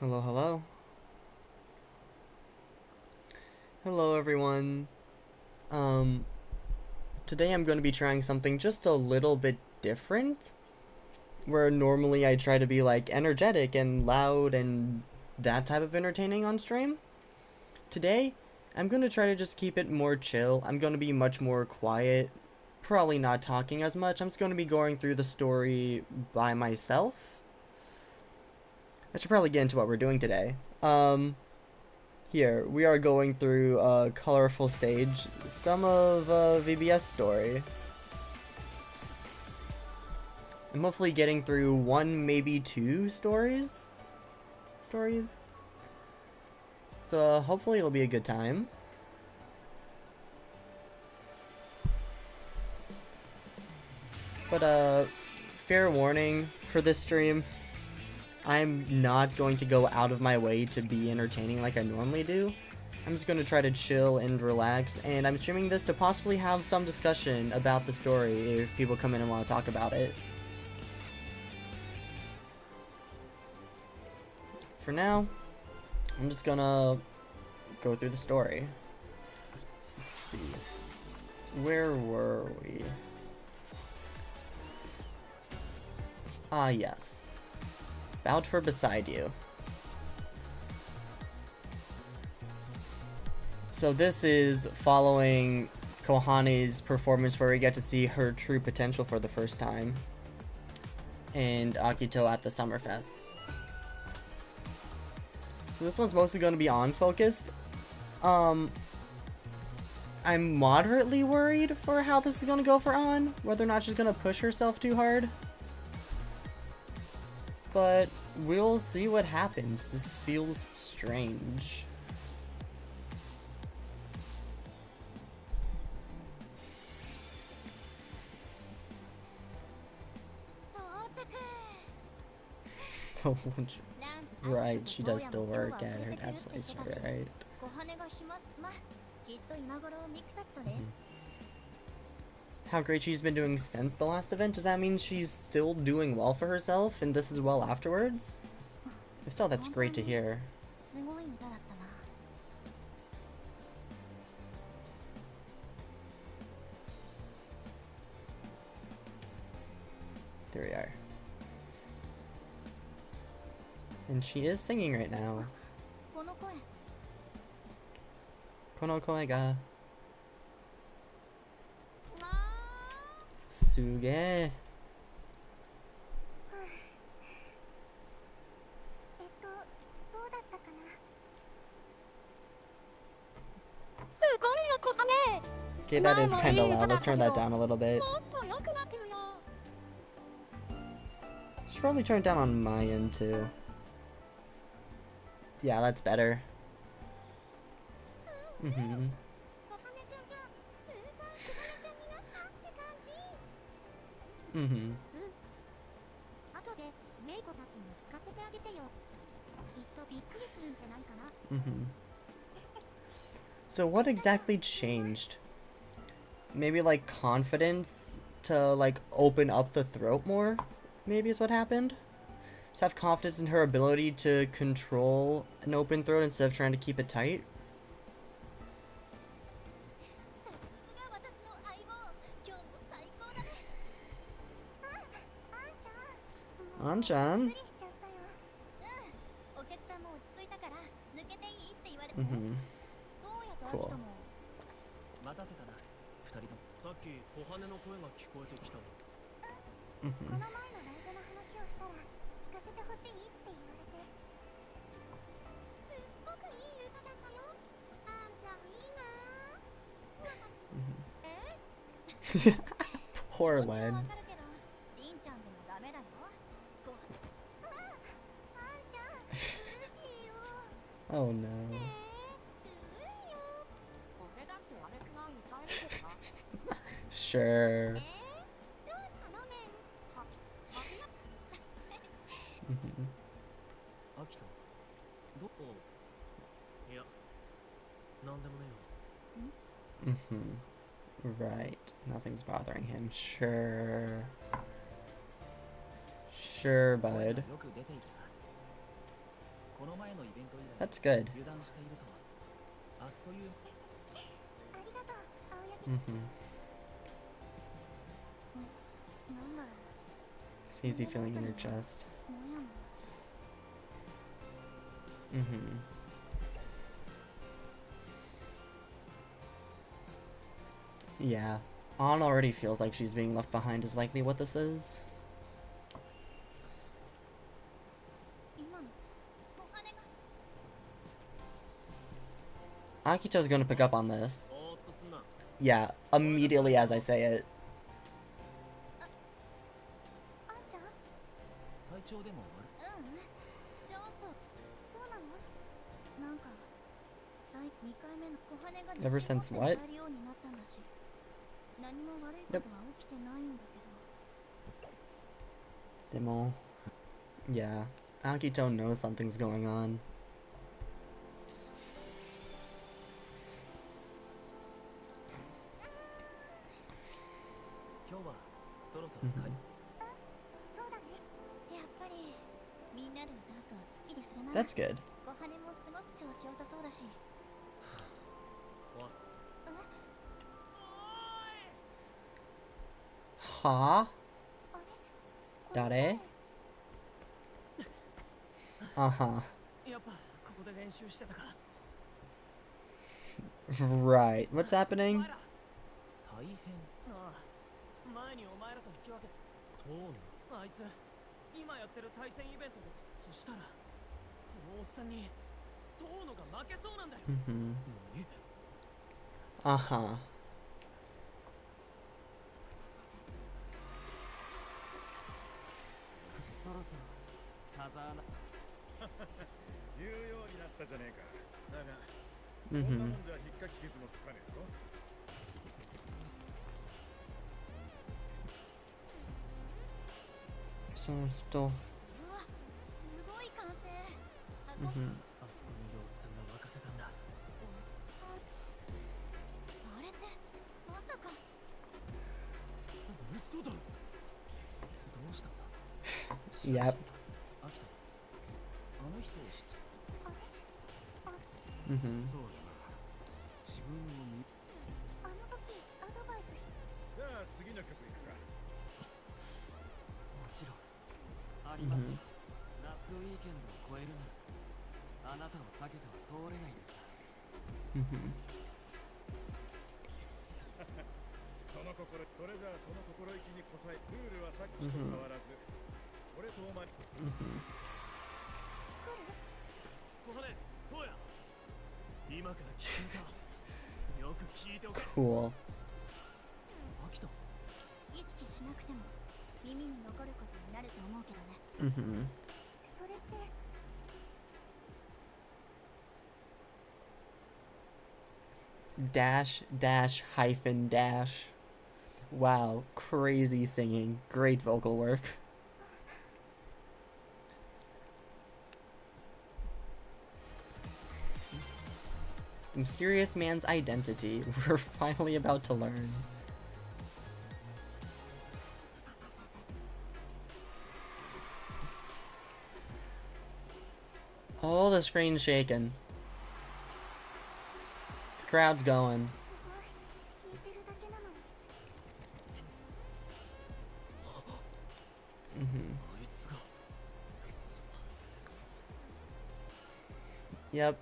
Hello, hello. Hello, everyone. Um, Today I'm going to be trying something just a little bit different. Where normally I try to be like energetic and loud and that type of entertaining on stream. Today, I'm going to try to just keep it more chill. I'm going to be much more quiet. Probably not talking as much. I'm just going to be going through the story by myself. I should probably get into what we're doing today. Here, we are going through a colorful stage, some of VBS story. I'm hopefully getting through one, maybe two stories. So hopefully it'll be a good time. But fair warning for this stream, I'm not going to go out of my way to be entertaining like I normally do. I'm just going to try to chill and relax, and I'm streaming this to possibly have some discussion about the story if people come in and want to talk about it. For now, I'm just gonna go through the story. Let's see. Where were we? Ah, yes. Bowed for beside you. So this is following Kohane's performance where we get to see her true potential for the first time. And Akito at the Summerfest. So this one's mostly going to be on-focused. I'm moderately worried for how this is going to go for An, whether or not she's going to push herself too hard. But we'll see what happens. This feels strange. Right, she does still work at her dad's place, right? How great she's been doing since the last event? Does that mean she's still doing well for herself and this is well afterwards? If so, that's great to hear. There we are. And she is singing right now. Kono koe ga Suge. Okay, that is kind of loud. Let's turn that down a little bit. Should probably turn it down on my end too. Yeah, that's better. Mm-hmm. Mm-hmm. Mm-hmm. So what exactly changed? Maybe like confidence to like open up the throat more? Maybe is what happened? Just have confidence in her ability to control an open throat instead of trying to keep it tight? An-chan? Mm-hmm. Cool. Mm-hmm. Poor Len. Oh no. Sure. Mm-hmm. Mm-hmm. Right. Nothing's bothering him. Sure. Sure, bud. That's good. It's easy feeling in your chest. Yeah. Ann already feels like she's being left behind is likely what this is. Akito's gonna pick up on this. Yeah, immediately as I say it. Ever since what? Yep. Demo. Yeah. Akito knows something's going on. That's good. Huh? Dare? Uh-huh. Right. What's happening? Uh-huh. So still. Yep. Cool. Dash, dash, hyphen, dash. Wow, crazy singing. Great vocal work. The mysterious man's identity. We're finally about to learn. Oh, the screen's shaking. The crowd's going. Yep.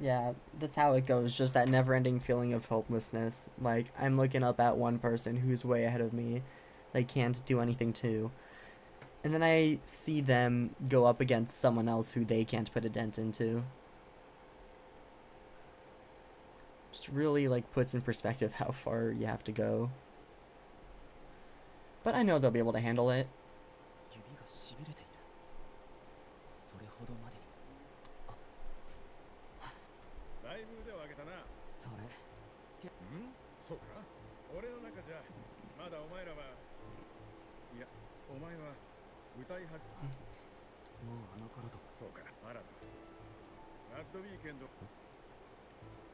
Yeah, that's how it goes, just that never-ending feeling of hopelessness. Like, I'm looking up at one person who's way ahead of me, they can't do anything to. And then I see them go up against someone else who they can't put a dent into. Just really, like, puts in perspective how far you have to go. But I know they'll be able to handle it.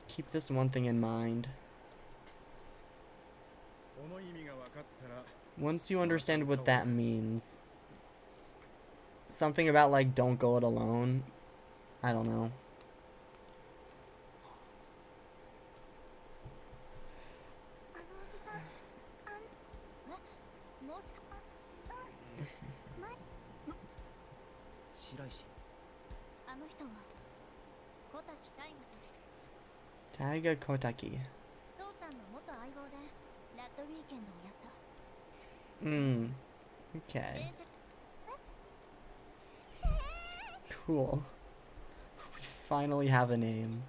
Keep this one thing in mind. Once you understand what that means, something about like don't go it alone. I don't know. Taiga Kotaki. Okay. Cool. We finally have a name.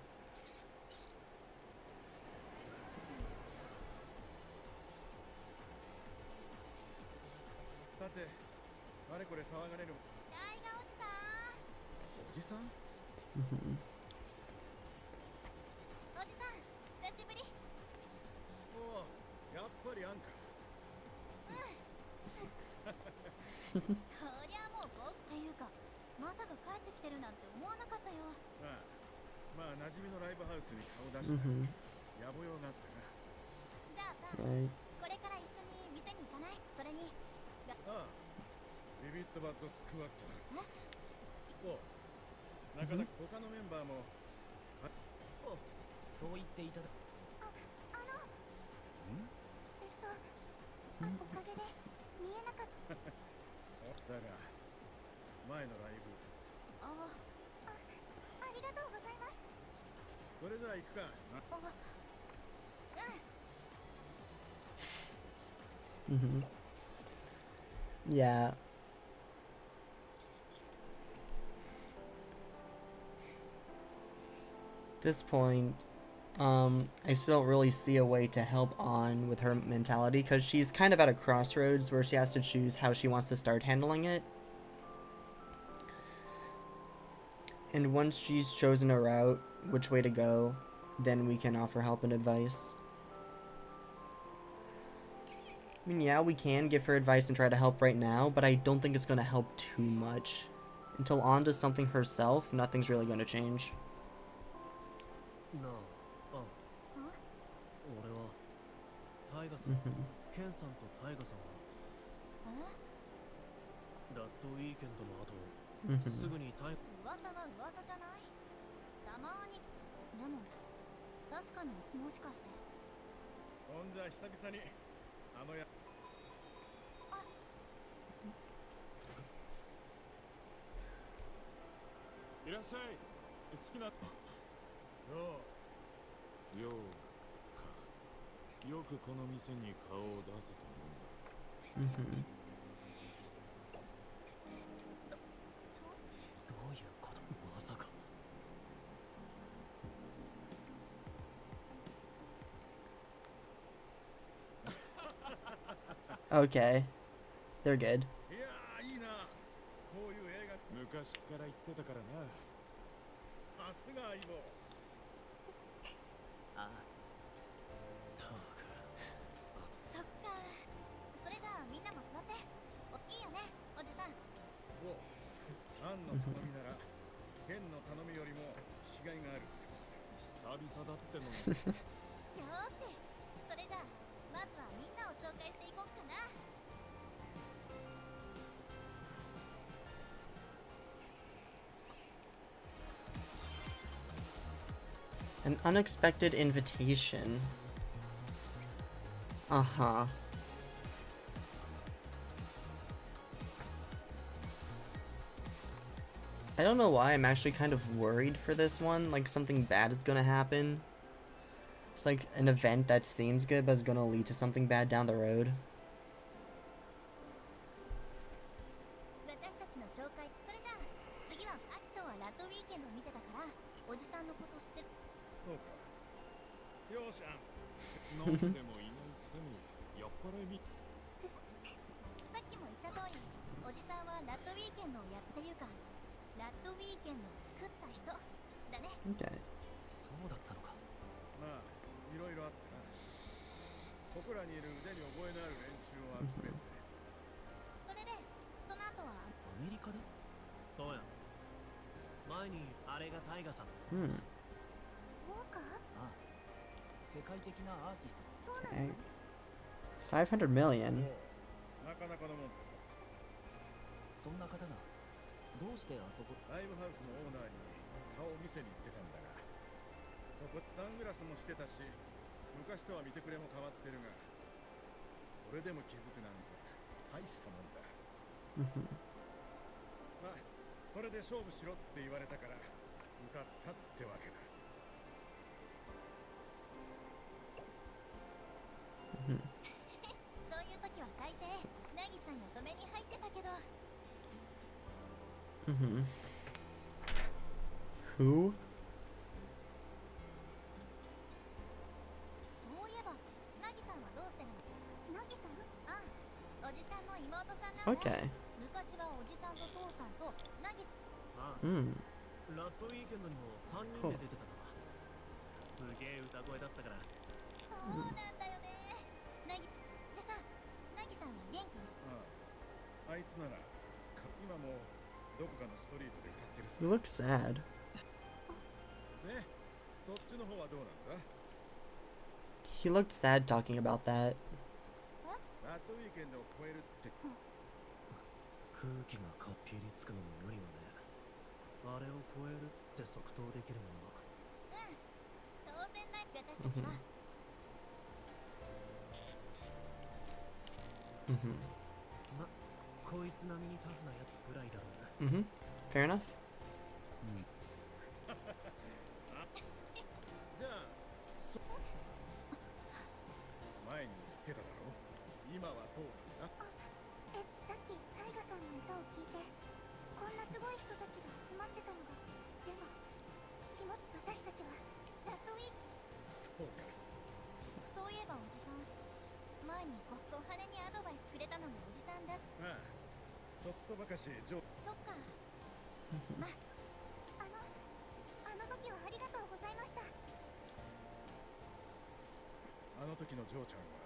Mm-hmm. Mm-hmm. Right. Mm-hmm. Yeah. At this point, I still don't really see a way to help On with her mentality because she's kind of at a crossroads where she has to choose how she wants to start handling it. And once she's chosen a route, which way to go, then we can offer help and advice. I mean, yeah, we can give her advice and try to help right now, but I don't think it's going to help too much. Until On does something herself, nothing's really going to change. Mm-hmm. Mm-hmm. Okay. They're good. An unexpected invitation. Uh-huh. I don't know why I'm actually kind of worried for this one, like something bad is gonna happen. It's like an event that seems good but is gonna lead to something bad down the road. Okay. Hmm. Okay. 500 million. どうしてあそこライブハウスのオーナーに顔を見せに行ってたんだが、そこサングラスもしてたし、昔とは見てくれも変わってるが、それでも気づくなんざ大したもんだ。まあそれで勝負しろって言われたから受かったってわけだ。そういう時は大抵ナギさんや止めに入ってたけど。Who? そういえばナギさんはどうしてるの？ナギさん？ああ、おじさんの妹さんなんだ。 Okay. 昔はおじさんと父さんとナギ。ああ、Mm. ラッドウィーケンドにも3人で出てたな。すげえ歌声だったから。そうなんだよね。ナギでさ、ナギさんは元気に。ああ、あいつなら今もどこかのストリートで歌ってるさ。 He looks sad. ね、そっちの方はどうなんだ？ He looked sad talking about that. ラッドウィーケンドを超えるって。空気がかっぴりつくのも無理はね。あれを超えるって即答できるもの。うん、当然ない私たちは。ま、こいつ並みにタフなやつぐらいだろうな。Fair enough. じゃあ前に言ってただろ、今はどうなんだ？さっきタイガさんの歌を聞いて、こんなすごい人たちが集まってたのが。でも私たちはラッドウィーク。そうか。そういえばおじさん、前に小羽にアドバイスくれたのがおじさんだ。ああ、ちょっとばかしそっか。ま、あの時はありがとうございました。あの時のジョーちゃんは、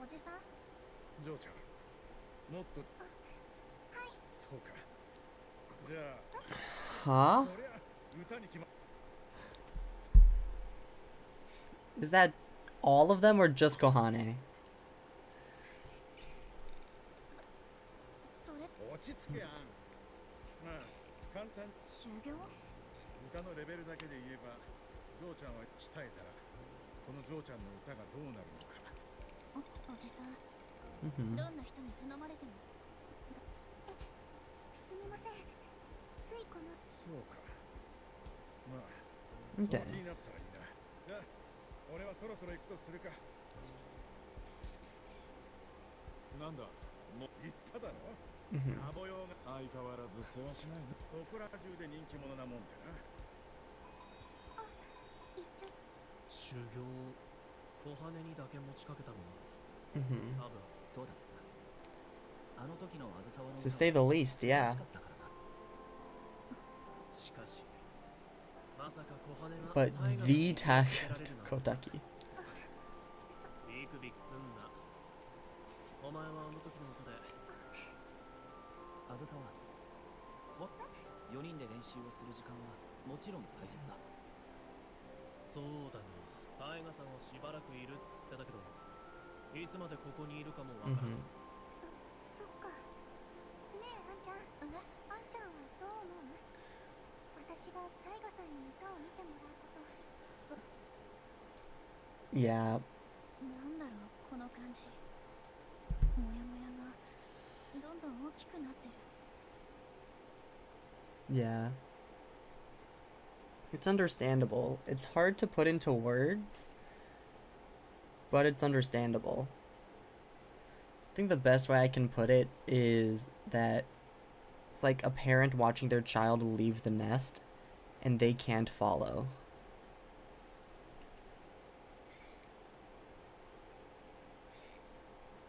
おじさん。ジョーちゃんもっと。はい。そうか。じゃHuh? あそりゃ歌に決ま。 Is that all of them or just Kohane? それ落ち着けやん。まあ簡単。修行？歌のレベルだけで言えば、ジョーちゃんは鍛えたらこのジョーちゃんの歌がどうなるのか。おじさん、どんな人に頼まれても。すみません、ついこの。そうか。まあ、Okay. その気になったらいいな。じゃあ俺はそろそろ行くとするか。なんだ、もう言っただろ。野暮用が相変わらず世話しないの。そこら中で人気者なもんでな。行っちゃう。修行、小羽にだけ持ちかけたのは、多分そうだった。あの時のあずさわの To say the least, yeah. しかし、まさか小羽が But タイガー the に Tag 助けられるなんて。 Kotaki. ビクビクすんな。お前はあの時の歌であずさわ、4人で練習をする時間はもちろん大切だ。そうだな、タイガさんはしばらくいるっつってたけど、いつまでここにいるかもわからない。そっか。ねえあんちゃん、あんちゃんはどう思う？私がタイガさんに歌を見てもらうこと。Yeah. なんだろうこの感じ。モヤモヤがどんどん大きくなってる。 Yeah. It's understandable. It's hard to put into words, but it's understandable. I think the best way I can put it is that it's like a parent watching their child leave the nest and they can't follow.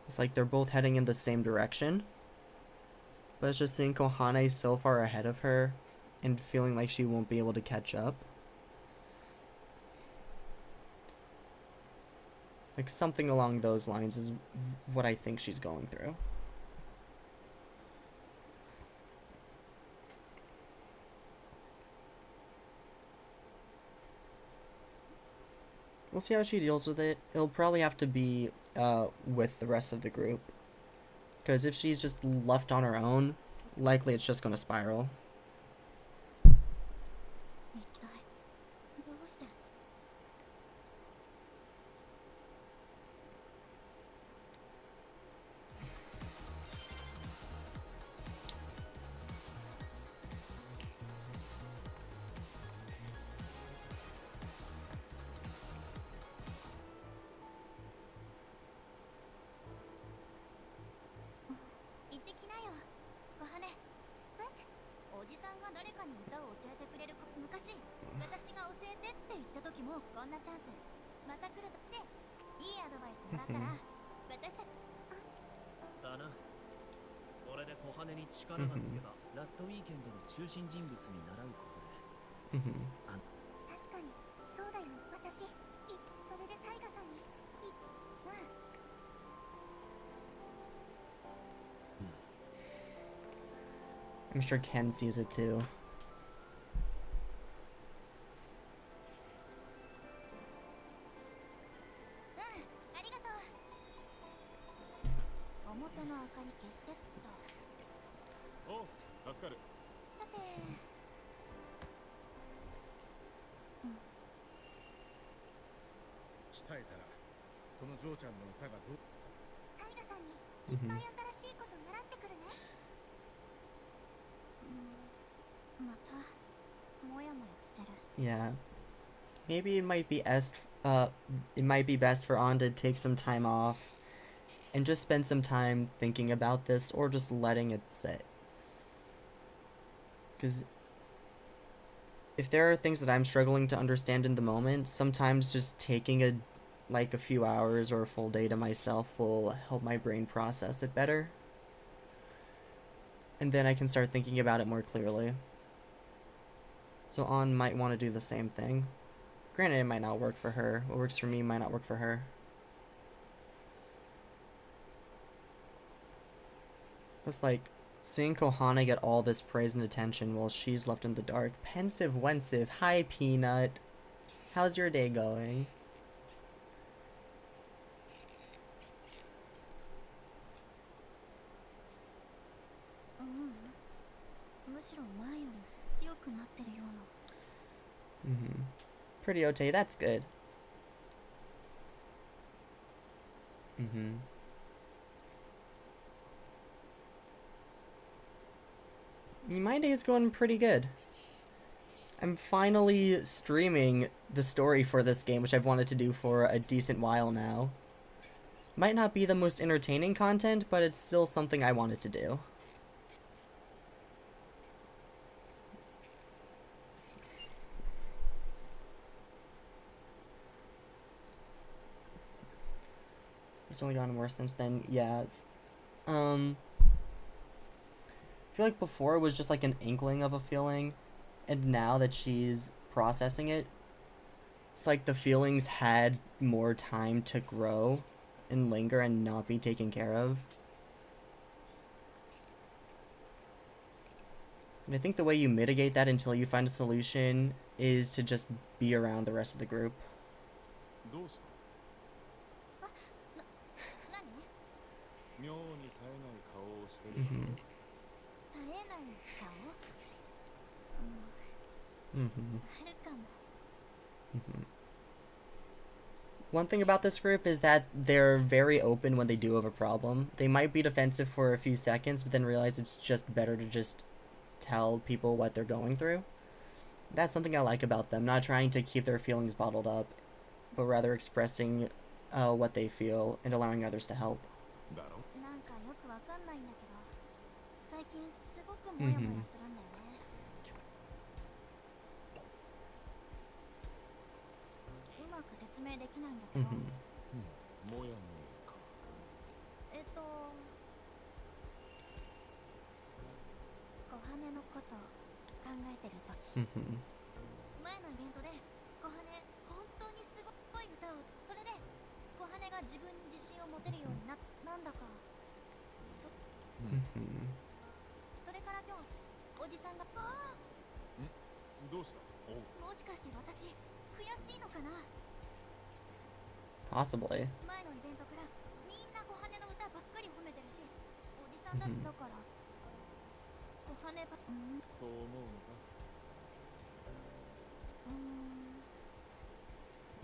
It's like they're both heading in the same direction, but it's just seeing Kohane so far ahead of her and feeling like she won't be able to catch up. Like something along those lines is what I think she's going through. We'll see how she deals with it. It'll probably have to be with the rest of the group. Because if she's just left on her own, likely it's just going to spiral. 一体どうして？行ってきなよ、小羽。え？おじさんが誰かに歌を教えてくれる昔、私が教えてって言った時もこんなチャンスまた来るっていいアドバイスもらったら私たちだな。これで小羽に力がつけばラットウィーケンドの中心人物に習うことで。確かにそうだよ。私それでタイガさんにまあ I'm sure Ken sees it too. ありがとう。表の明かり消してっと。おう、助かる。さて、鍛えたらこのジョーちゃんの歌がどう？タイガさんにいっぱい新しいこと習ってくるね。またもやもやしてる。 Yeah. Maybe it might be best for On to take some time off and just spend some time thinking about this or just letting it sit. Because if there are things that I'm struggling to understand in the moment, sometimes just taking a few hours or a full day to myself will help my brain process it better. And then I can start thinking about it more clearly. So On might want to do the same thing. Granted, it might not work for her. What works for me might not work for her. It's like seeing Kohana get all this praise and attention while she's left in the dark. Pensive Wensive. Hi, Peanut. How's your day going? Pretty okay, that's good. My day is going pretty good. I'm finally streaming the story for this game, which I've wanted to do for a decent while now. Might not be the most entertaining content, but it's still something I wanted to do. It's only gotten worse since then. Yeah, I feel like before it was just like an inkling of a feeling, and now that she's processing it, it's like the feelings had more time to grow and linger and not be taken care of. And I think the way you mitigate that until you find a solution is to just be around the rest of the group. どうした？妙に冴えない顔をしてる。冴えない顔？あるかも。One thing about this group is that they're very open when they do have a problem. They might be defensive for a few seconds, but then realize it's just better to just tell people what they're going through. That's something I like about them, not trying to keep their feelings bottled up, but rather expressing what they feel and allowing others to help. だろ？なんかよくわかんないんだけど、最近すごくモヤモヤするんだよね。うまく説明できないんだけど、もやもやか。小羽のこと考えてるとき、前のイベントで小羽本当にすごい歌を、それで小羽が自分に自信を持てるようになんだかそれから今日おじさんがどうした？もしかして私悔しいのかな。 Possibly. 前のイベントからみんな小羽の歌ばっかり褒めてるし、さんだったから小羽ばそう思うのか。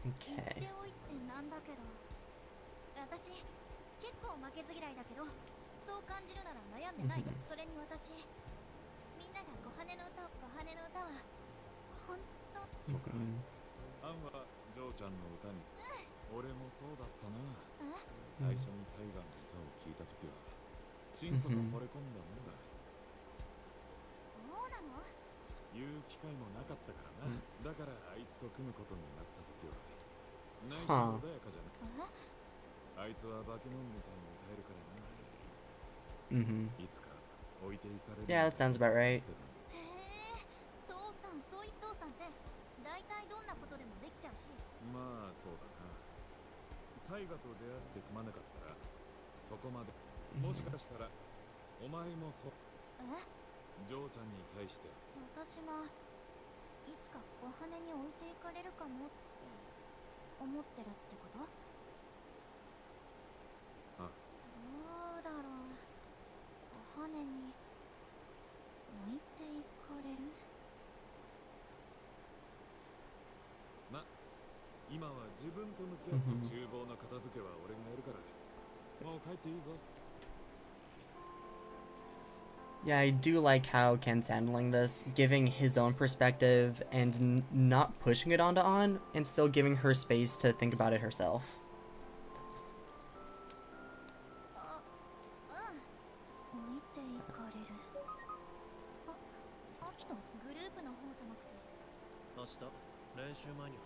言っ Okay. ておいてなんだけど私結構負けず嫌いだけどそう感じるなら悩んでないそれに私みんなが小羽の歌はほんとそうか。 Mhm. アンはジョーちゃんの歌に、俺もそうだったな。え最初にタイガーの歌を聴いたときは心底惚れ込んだもんだ。そうなの言う機会もなかったからな。だからあいつと組むことになったときは内心穏やかじゃなく、あいつは化け物みたいに歌えるからな。 Mhm. いつか置いていかれる。 Yeah, that sounds about right. へえ父さんそういう父さんって大体どんなことでもできちゃうしまあそうだな。タイガと出会って組まなかったらそこまで。もしかしたらお前もそう。ジョーちゃんに対して私がいつか小羽に置いていかれるかもって思ってるってことあ、どうだろう小羽に置いていかれるま、今は自分と向き合って厨房の片付けは俺がやるから、もう帰っていいぞ。 Yeah, I do like how Ken's handling this, giving his own perspective and not pushing it onto An, and still giving her space to think about it herself. あ置いていかれるあ秋とグループの方じゃなくて明日練習前には。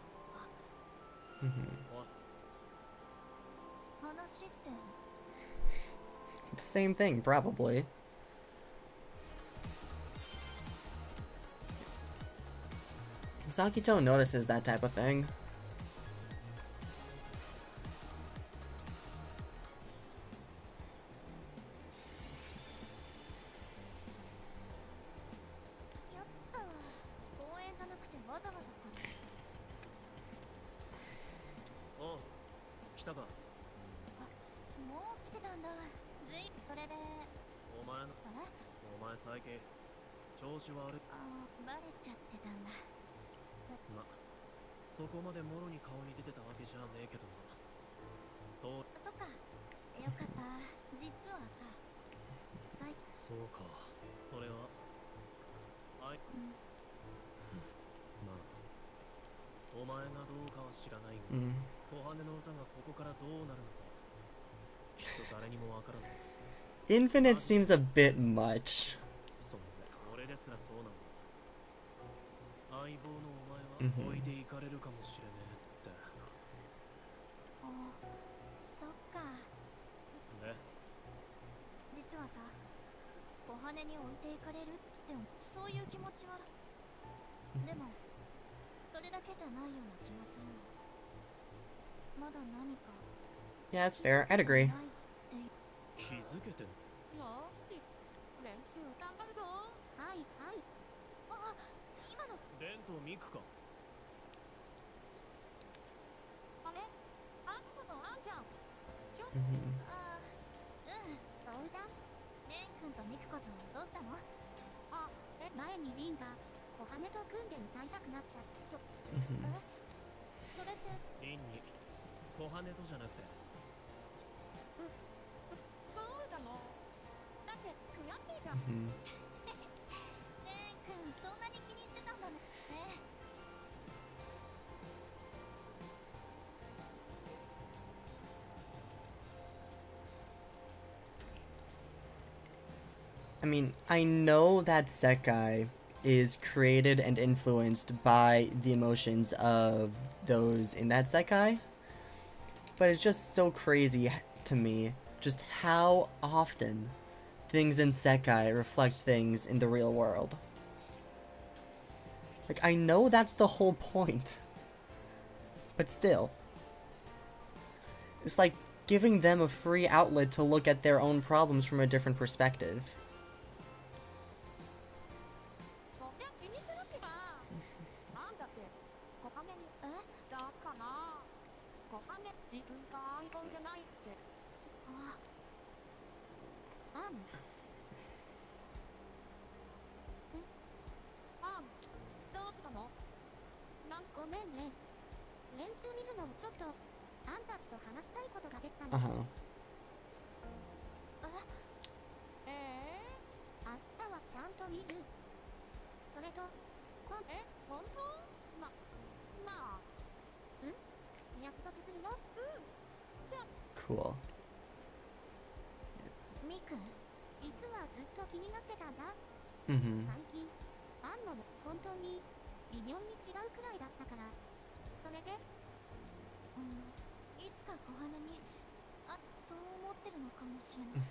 Mhm. おい、話って The same thing, probably. Zakito notices that type of thing. やった公園じゃなくてわざわざかおう、来たか。もう来てたんだそれでお前最近調子悪い。バレちゃってたんだま、そこまでもろに顔に出てたわけじゃねえけどな。どう。そっかよかった実はさそうか、それはまあお前がどうかは知らないが、Mm. 小羽の歌がここからどうなるのかきっと誰にもわからない。 Infinite seems a bit much. そうだ、俺ですらそうなんだ。相棒のお前は置いていかれるかもしれねえって。そっかで、実はさ小羽に置いていかれるってそういう気持ちはでもそれだけじゃないような気がするまだ何か Yeah, it's fair. I'd agree. ないって気づけてんの。よし練習頑張るぞはい今のレンとミクか。あれアキトとアンちゃんMhm. そうだレン君とミクこそどうしたの前にリンが小羽と組んで歌いたくなっちゃってそれってリンに小羽とじゃなくて。そうだのだって悔しいじゃん Mhm. レン君そんなに気にしてたんだねI mean, I know that Sekai is created and influenced by the emotions of those in that Sekai, but it's just so crazy to me just how often things in Sekai reflect things in the real world. Like, I know that's the whole point, but still. It's like giving them a free outlet to look at their own problems from a different perspective. そりゃ気にするってばなんだって小羽にだから小羽自分がアイコンじゃないってム。あ、どうしたの？ごめんね。練習見るのもちょっと、あんたちと話したいことができたの。Uh-huh. 明日はちゃんと見る。それと、本当？まあ、約束するよ。じゃあ、Cool. ミク、実はずっと気になってたんだ。Mm-hmm. 最近、アンの本当に微妙に違うくらいだったから。それで、いつか小花に、そう思ってるのかもしれない。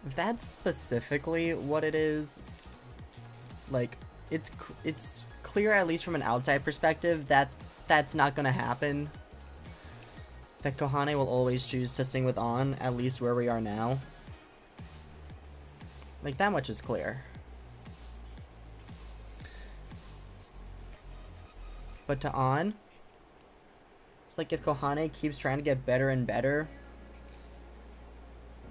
If that's specifically what it is, like, it's clear, at least from an outside perspective, that that's not gonna happen. That Kohane will always choose to sing with An, at least where we are now. Like, that much is clear. But to An, it's like if Kohane keeps trying to get better and better,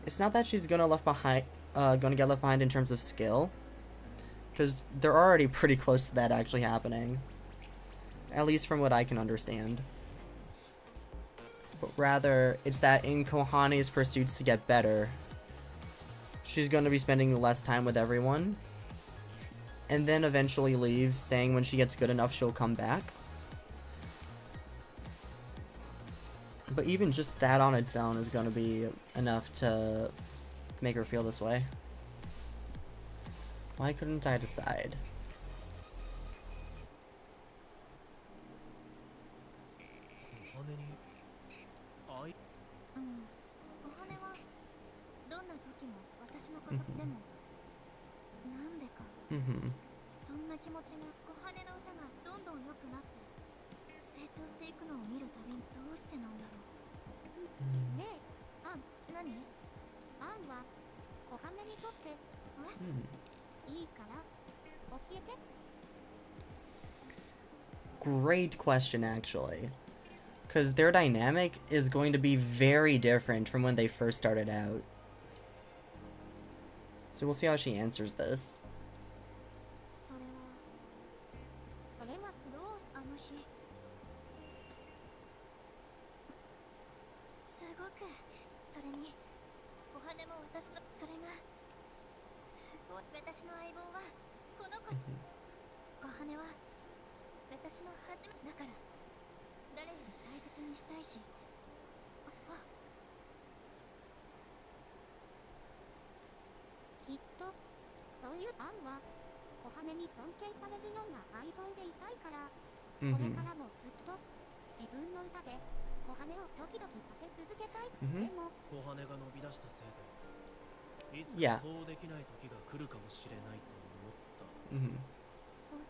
it's not that she's gonna get left behind in terms of skill, because they're already pretty close to that actually happening, at least from what I can understand. But rather, it's that in Kohane's pursuits to get better, she's going to be spending less time with everyone, and then eventually leave, saying when she gets good enough she'll come back. But even just that on its own is going to be enough to make her feel this way. Why couldn't I decide? 小羽はどんな時も私のことでも、なんでか、そんな気持ちが小羽の歌がどんどん良くなって成長していくのを見るたびにどうしてなんだろう。ねえ、何？アンは小羽にとっていいから教えて。 Great question, actually. Because their dynamic is going to be very different from when they first started out. So we'll see how she answers this. それはどうあの日すごくそれに小羽も私のそれがすごい私の相棒はこの子小羽は私の初めだから誰より大切にしたいしきっとそういうアンは小羽に尊敬されるような相棒でいたいからこれからもずっと自分の歌で小羽をドキドキさせ続けたい。でも小羽が伸び出したせいでいつ Yeah. かそうできない時が来るかもしれないと思った。そう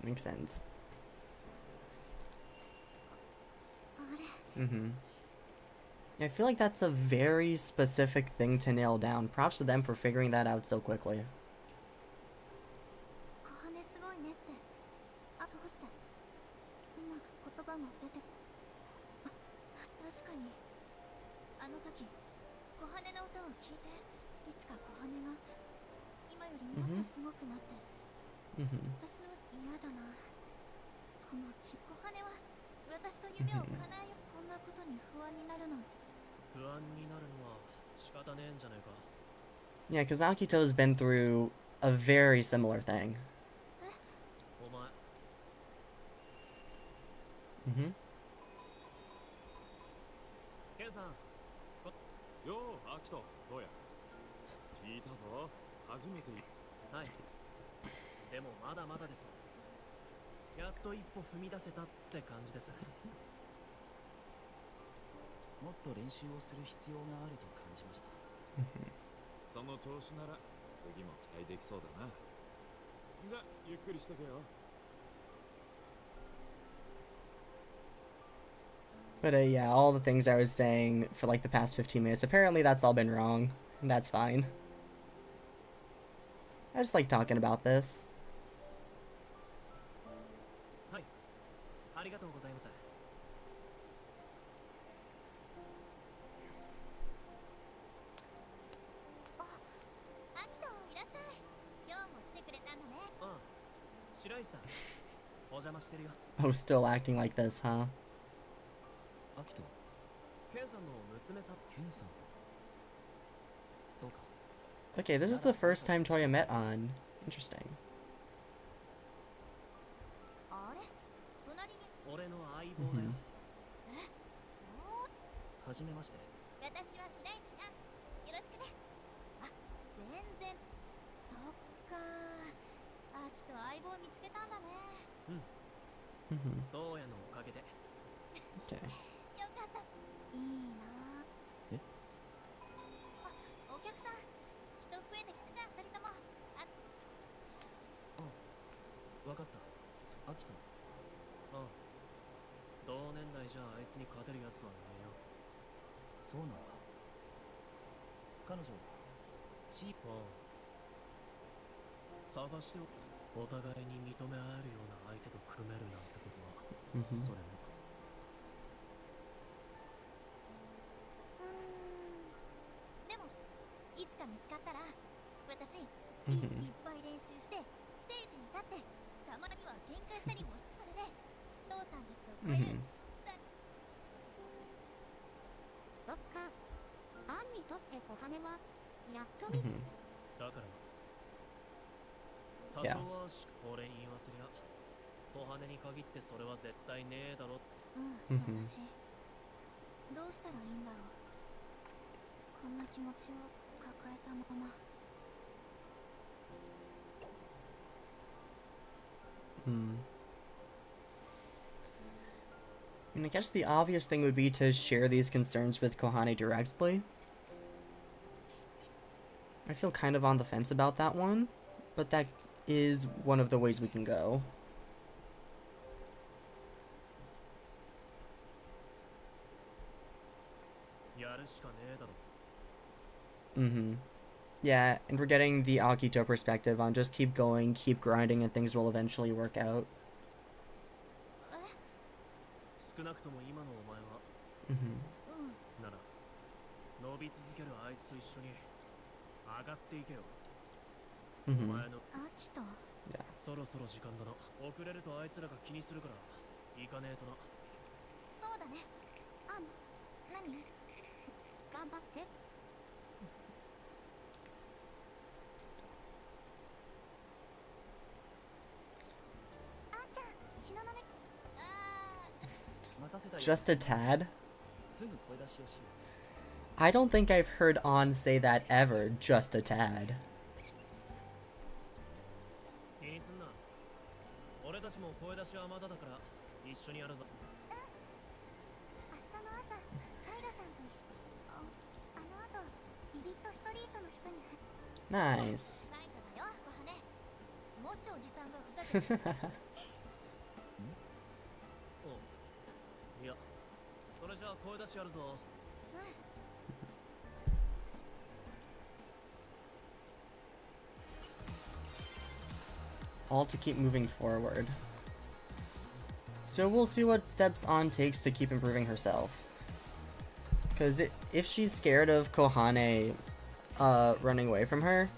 Makes sense. あれ I feel like that's a very specific thing to nail down. Props to them for figuring that out so quickly. 小羽すごいねってどうしてうまく言葉も出て確かにあの時小羽の歌を聴いていつか小羽が今よりもっとすごくなって、私の嫌だなこの小羽は私と夢を叶えよこんなことに不安になるなんて不安になるのは仕方ねえんじゃねえか。 Yeah, because Akito's been through a very similar thing. お前ケンさんよう、アキト、どうや聞いたぞ、初めてはい。でもまだまだです。やっと一歩踏み出せたって感じです。もっと練習をする必要があると感じました。その調子なら次も期待できそうだな。じゃ、ゆっくりしとけよ。But yeah, all the things I was saying for like the past 15 minutes, apparently that's all been wrong. And that's fine. I just like talking about this. ありがとうございます。あ、アキトいらっしゃい。今日も来てくれたんだね。うん。白石さん、お邪魔してるよ。Oh, still acting like this, huh? アキト、ケンさんの娘さん。ケンさん。そうか。Okay, this is the first time Toya met on. Interesting. あれ隣に。俺の相棒だよ。え、そう。はじめまして。私は白石な。よろしくね。あ、全然。そっか。アキト相棒見つけたんだね。どうやのおかげで。Okay. よかった。いいな。え？あ、お客さん。人増えてきたじゃん、二人とも。あ、わかった。アキト。うん。同年代じゃあいつに勝てるやつはいないよ。そうなんだ。彼女、チープを探してお互いに認め合えるような相手と組めるなんてことは、それも。でもいつか見つかったら私いっぱい練習してステージに立ってたまには喧嘩したりもそれで父さんたちを超えるさ。そっか。アンにとって小羽はやっと見つだから多 Yeah. 少は俺に言わせりゃ小羽に限ってそれは絶対ねえだろ。私どうしたらいいんだろう。こんな気持ちを抱えたまま。I mean, I guess the obvious thing would be to share these concerns with Kohane directly. I feel kind of on the fence about that one, but that is one of the ways we can go. やるしかねえだろ。Yeah, and we're getting the Akito perspective on just keep going, keep grinding, and things will eventually work out. 少なくとも今のお前は、なら伸び続けるあいつと一緒に上がっていけよ。お前のアキト。そろそろ時間だな。遅れるとあいつらが気にするから行かねえとな。そうだね。アン、何？頑張って。あんちゃん、東雲。待たせたよ。 Just a tad? すぐ声出しをしよう。 I don't think I've heard On say that ever, just a tad. 気にすんな。俺たちも声出しはまだだから一緒にやるぞ。明日の朝、タイラさんと一緒。あの後、ビビットストリートの人に。 Nice. タイトだよ、小羽。もしおじさんがふざけて。いや、それじゃあ声出しやるぞ。All to keep moving forward. So we'll see what steps On takes to keep improving herself. Because if she's scared of Kohane running away from her,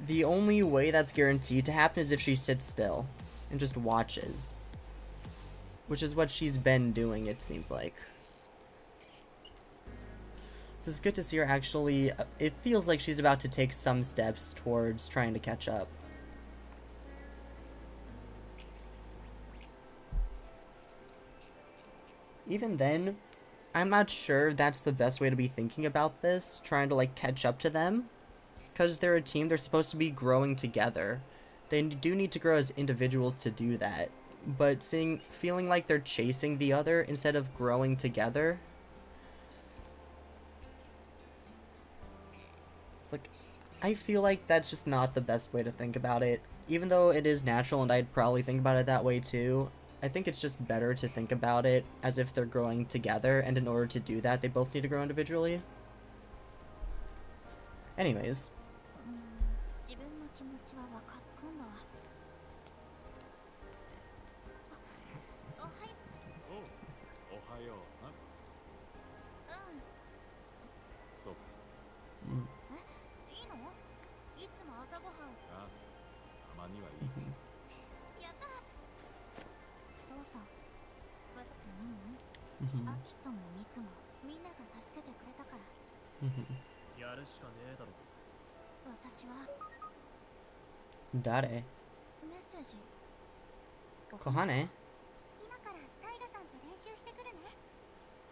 the only way that's guaranteed to happen is if she sits still and just watches. Which is what she's been doing, it seems like. So it's good to see her actually, it feels like she's about to take some steps towards trying to catch up. Even then, I'm not sure that's the best way to be thinking about this, trying to like catch up to them. Because they're a team, they're supposed to be growing together. They do need to grow as individuals to do that. But feeling like they're chasing the other instead of growing together. It's like, I feel like that's just not the best way to think about it. Even though it is natural and I'd probably think about it that way too, I think it's just better to think about it as if they're growing together, and in order to do that, they both need to grow individually. Anyways. ようさん。うん。そうか。いいの？いつも朝ごはん。ああ、たまにはいい。やった。父さん。Mhm. アキともミクもみんなが助けてくれたから。やるしかねえだろ。私は Dare. メッセージ。Kohane. 今からタイガさんと練習してくるね。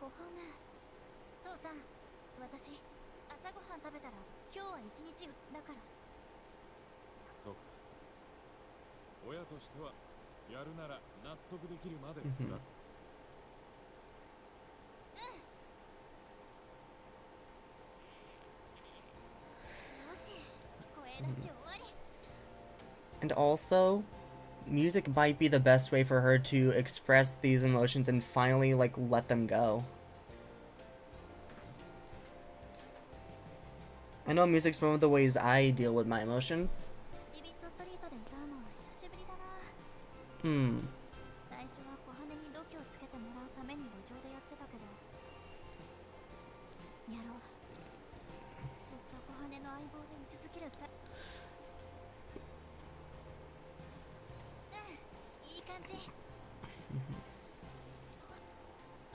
小羽ね。父さん、私朝ごはん食べたら今日は一日だから。そうか。親としてはやるなら納得できるまでだ。Mhm. よし、声出し終わり。 And also, music might be the best way for her to express these emotions and finally, like, let them go. I know music's one of the ways I deal with my emotions. ビビットストリートで歌うの久しぶりだな。 Hmm. 最初は小羽に度胸つけてもらうために路上でやってたけど、やろう。ずっと小羽の相棒で居続けるか。いい感じ。こ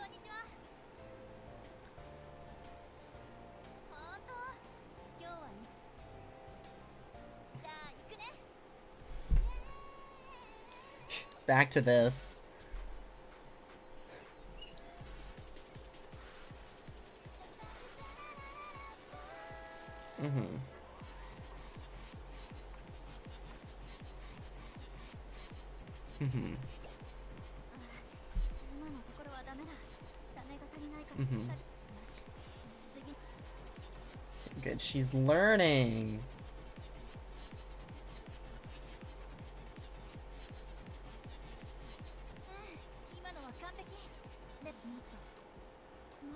んにちは。ほんと？今日はいい。じゃあ行くね。 Back to this. Mhm. Mhm. 今のところはダメだ。ダメが足りないから。Mhm. よし、次。 Good. She's learning. 今のは完璧。でも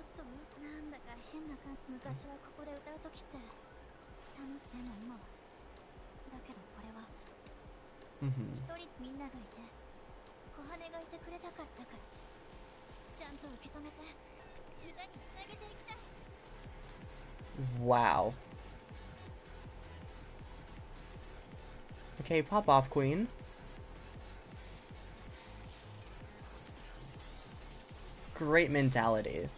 っとなんだか変な感じ。昔はここで歌うときって楽しでも今は。だけどこれは Mhm. 一人みんながいて小羽がいてくれたからだから、ちゃんと受け止めて歌につなげていきたい。 Wow. Okay, pop off, Queen. Great mentality.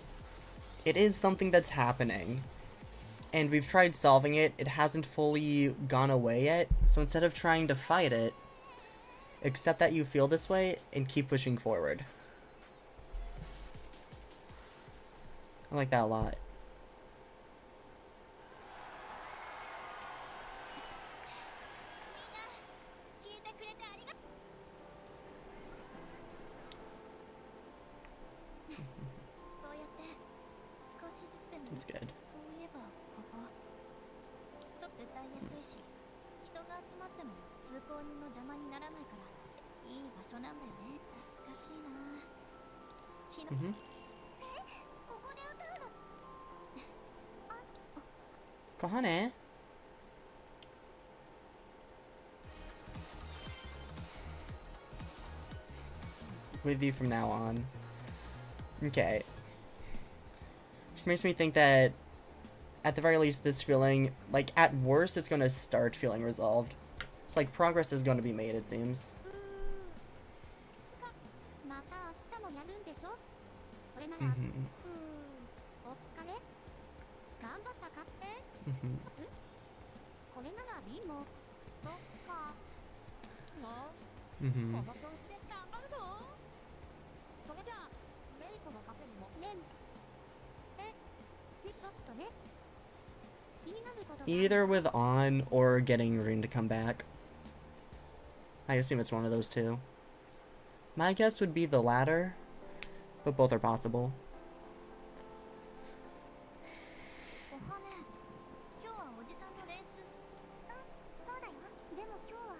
It is something that's happening. And we've tried solving it, it hasn't fully gone away yet, so instead of trying to fight it, accept that you feel this way and keep pushing forward. I like that a lot. みんな聞いてくれてありがとう。こうやって少しずつでも。 That's good. そういえばここストップ歌いやすいし、人が集まっても通行人の邪魔にならないからいい場所なんだよね。懐かしいな。ひな、 Mhm. ここで歌うの。 Kohane. With you from now on. Okay. Which makes me think that, at the very least, this feeling, like, at worst, it's gonna start feeling resolved. It's like progress is gonna be made, it seems. また明日もやるんでしょ。それなら、 Mhm. お疲れ。頑張ったかって。 Mhm. これならリンも。そっか。よし、 Mhm. この調子で頑張るぞ。それじゃあメイコのカフェにもねん。ちょっとね、気になることが。 Either with On or getting Rin to come back. I assume it's one of those two. My guess would be the latter, but both are possible. おはね、今日はおじさんの練習し。そうだよ。でも今日は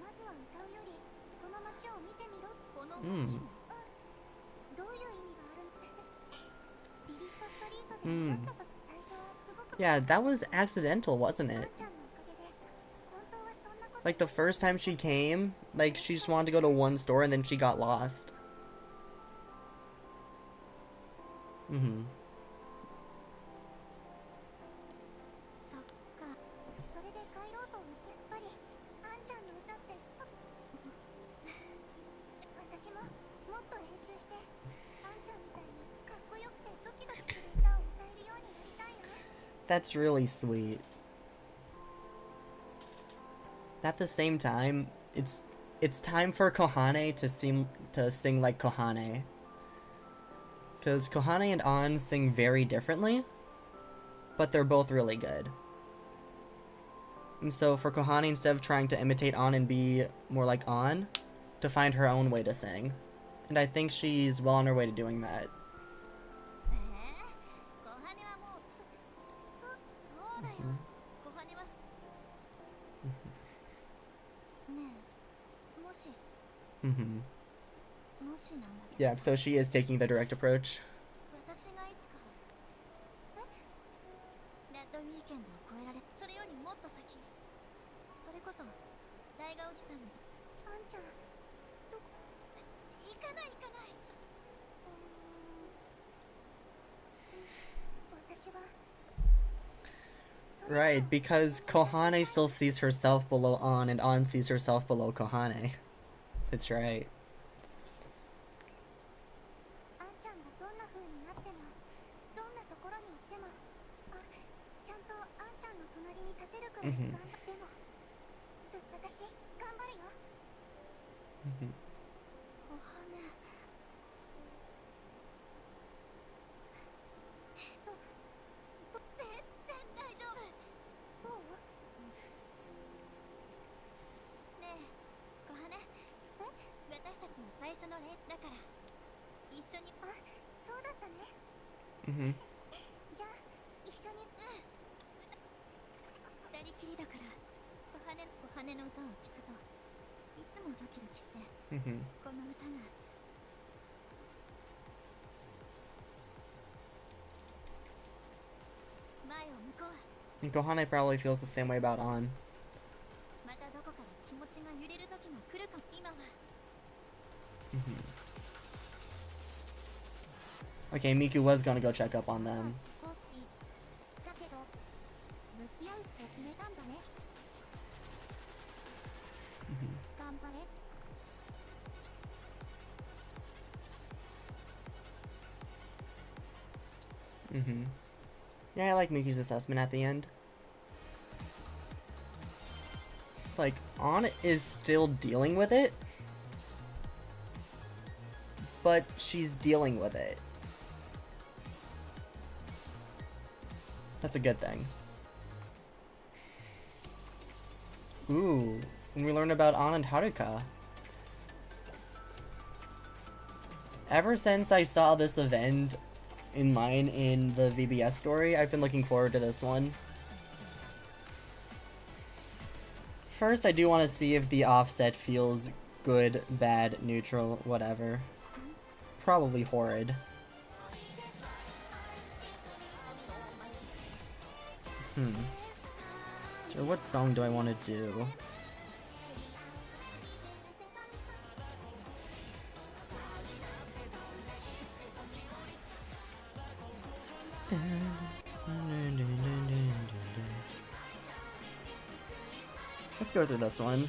まずは歌うよりこの街を見てみろ。この街を。どういう意味があるんだ。ビビットストリートで出会った時、最初はすごく。 Yeah, that was accidental, wasn't it? ちゃんのおかげで本当はそんなこと。 Like, the first time she came, like, she just wanted to go to one store and then she got lost. Mm-hmm. そっか。それで帰ろうと思ってやっぱりあんちゃんの歌って私ももっと練習してあんちゃんみたいにかっこよくてドキドキする歌を歌えるようになりたいな。 That's really sweet. At the same time, it's time for Kohane to sing like Kohane. Because Kohane and An sing very differently, but they're both really good. And so for Kohane, instead of trying to imitate An and be more like An, to find her own way to sing. And I think she's well on her way to doing that. 小羽はもうそうだよ。小羽はねえ、もし Mm-hmm. もしなんだけど Yeah, so she is taking the direct approach. 私がいつかレッドウィーケンドを超えられ、それよりもっと先、それこそ大河おじさんにあんちゃんどこ行かない行かない。私は Right, because Kohane still sees herself below An, and An sees herself below Kohane. That's right. あんちゃんがどんな風になってもどんなところに行ってもちゃんとあんちゃんの隣に立てるくらい頑張ってもずっと私頑張るよ。Mm-hmm. 小羽全然大丈夫。そうねえ小羽私たちの最初の例だから一緒にそうだったね。 Mm-hmm. じゃあ一緒に二人きりだから小羽の歌を聴くといつもドキドキして、 Mm-hmm. この歌が前を向こう。 And Kohane probably feels the same way about An. またどこかで気持ちが揺れる時が来るかも。今は Mm-hmm. Okay, Miku was gonna go check up on them. 少しだけど向き合うって決めたんだね。 Mm-hmm. 頑張れ。 Mm-hmm. Yeah, I like Miku's assessment at the end. It's like, An is still dealing with it, but she's dealing with it. That's a good thing. Ooh, when we learn about An and Haruka. Ever since I saw this event in line in the VBS story, I've been looking forward to this one. First, I do want to see if the offset feels good, bad, neutral, whatever. Probably horrid. So what song do I want to do? Let's go through this one.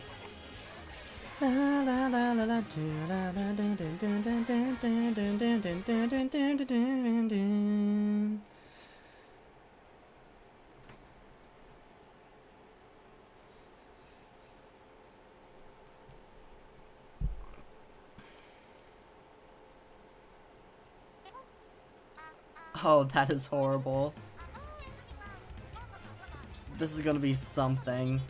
Oh, that is horrible. This is gonna be something.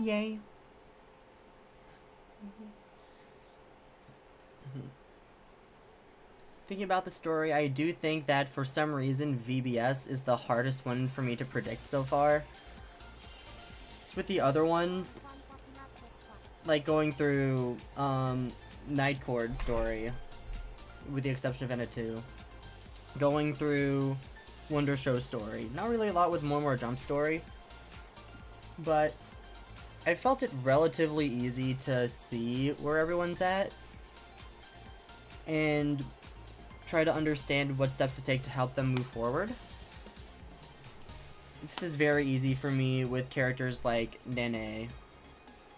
Yay. Thinking about the story, I do think that for some reason VBS is the hardest one for me to predict so far. So with the other ones, like going through Night Court story, with the exception of Ena 2, going through Wonder Show story, not really a lot with More Jump story, but I felt it relatively easy to see where everyone's at and try to understand what steps to take to help them move forward. This is very easy for me with characters like Nene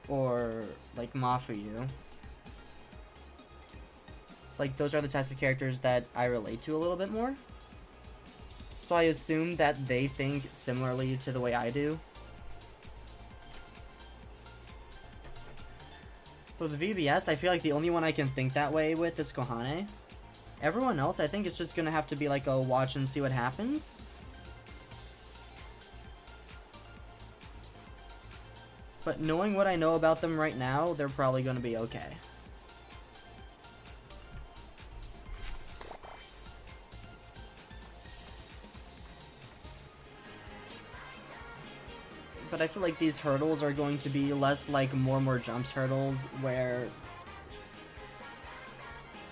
or like Mafuyu. It's like those are the types of characters that I relate to a little bit more. So I assume that they think similarly to the way I do. But with VBS, I feel like the only one I can think that way with is Kohane. Everyone else, I think it's just gonna have to be like a watch and see what happens. But knowing what I know about them right now, they're probably gonna be okay. But I feel like these hurdles are going to be less like more jumps hurdles, where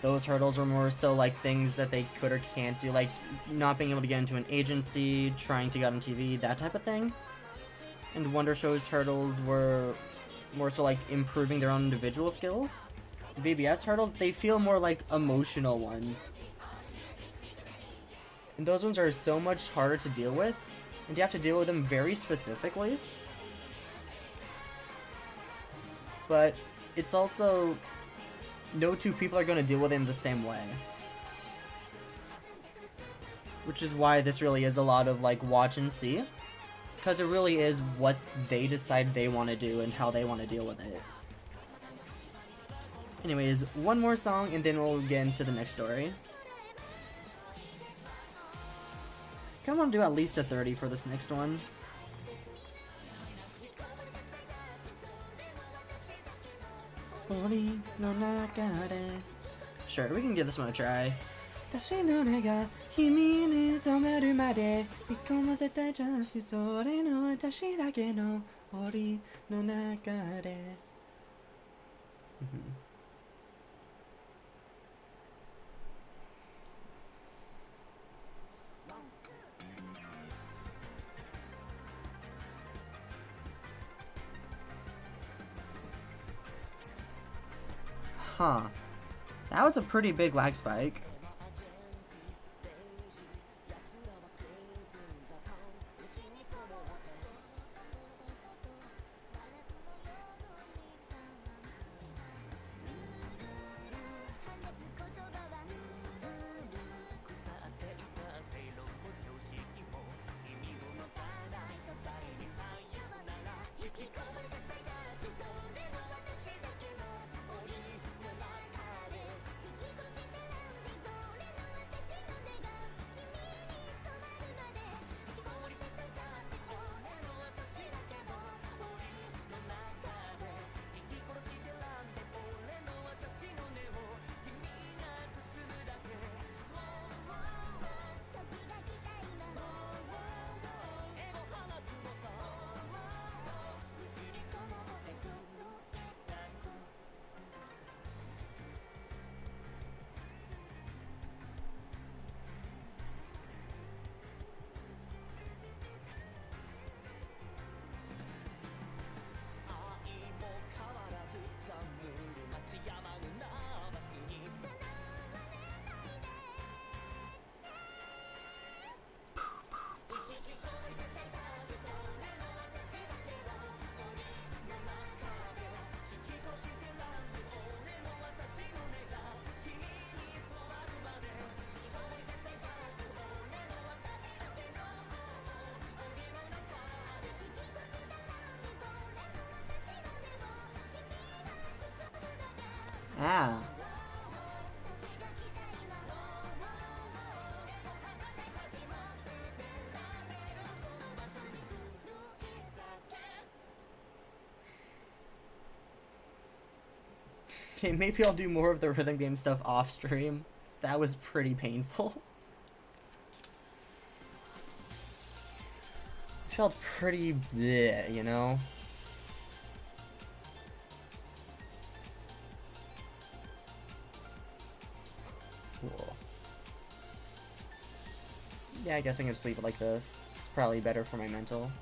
those hurdles are more so like things that they could or can't do, like not being able to get into an agency, trying to get on TV, that type of thing. And Wonder Show's hurdles were more so like improving their own individual skills. VBS hurdles, they feel more like emotional ones. And those ones are so much harder to deal with, and you have to deal with them very specifically. But it's also, no two people are going to deal with it in the same way. Which is why this really is a lot of like watch and see. Because it really is what they decide they want to do and how they want to deal with it. Anyways, one more song and then we'll get into the next story. I kind of want to do at least a 30 for this next one. Sure, we can give this one a try. 私の根が君に止まるまで一個も絶対チャンスそれの私だけの檻の中でHuh. That was a pretty big lag spike. Ah. Okay, maybe I'll do more of the rhythm game stuff off stream. That was pretty painful. Felt pretty bleh, you know? Cool. Yeah, I guess I can just leave it like this. It's probably better for my mental.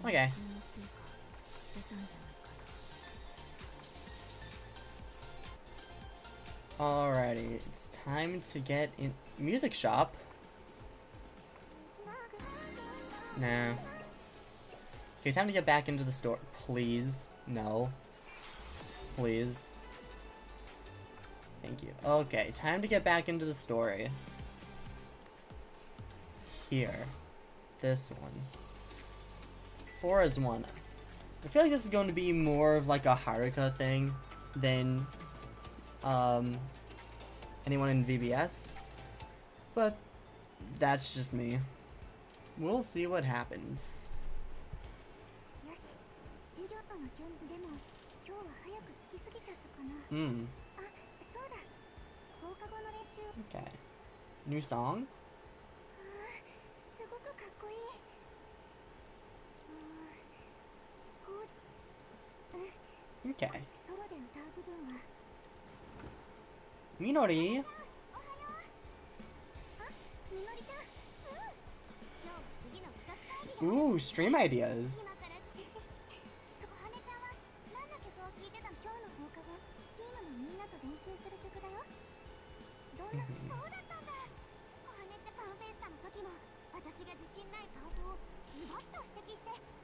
Okay. Alrighty, it's time to get in music shop. Nah. Okay, time to get back into the store. Please. No. Please. Thank you. Okay, time to get back into the story. Here. This one. 4 is 1. I feel like this is going to be more of like a Haruka thing than anyone in VBS. But that's just me. We'll see what happens. Hmm. Okay. New song? Okay. Minori? Ooh, stream ideas.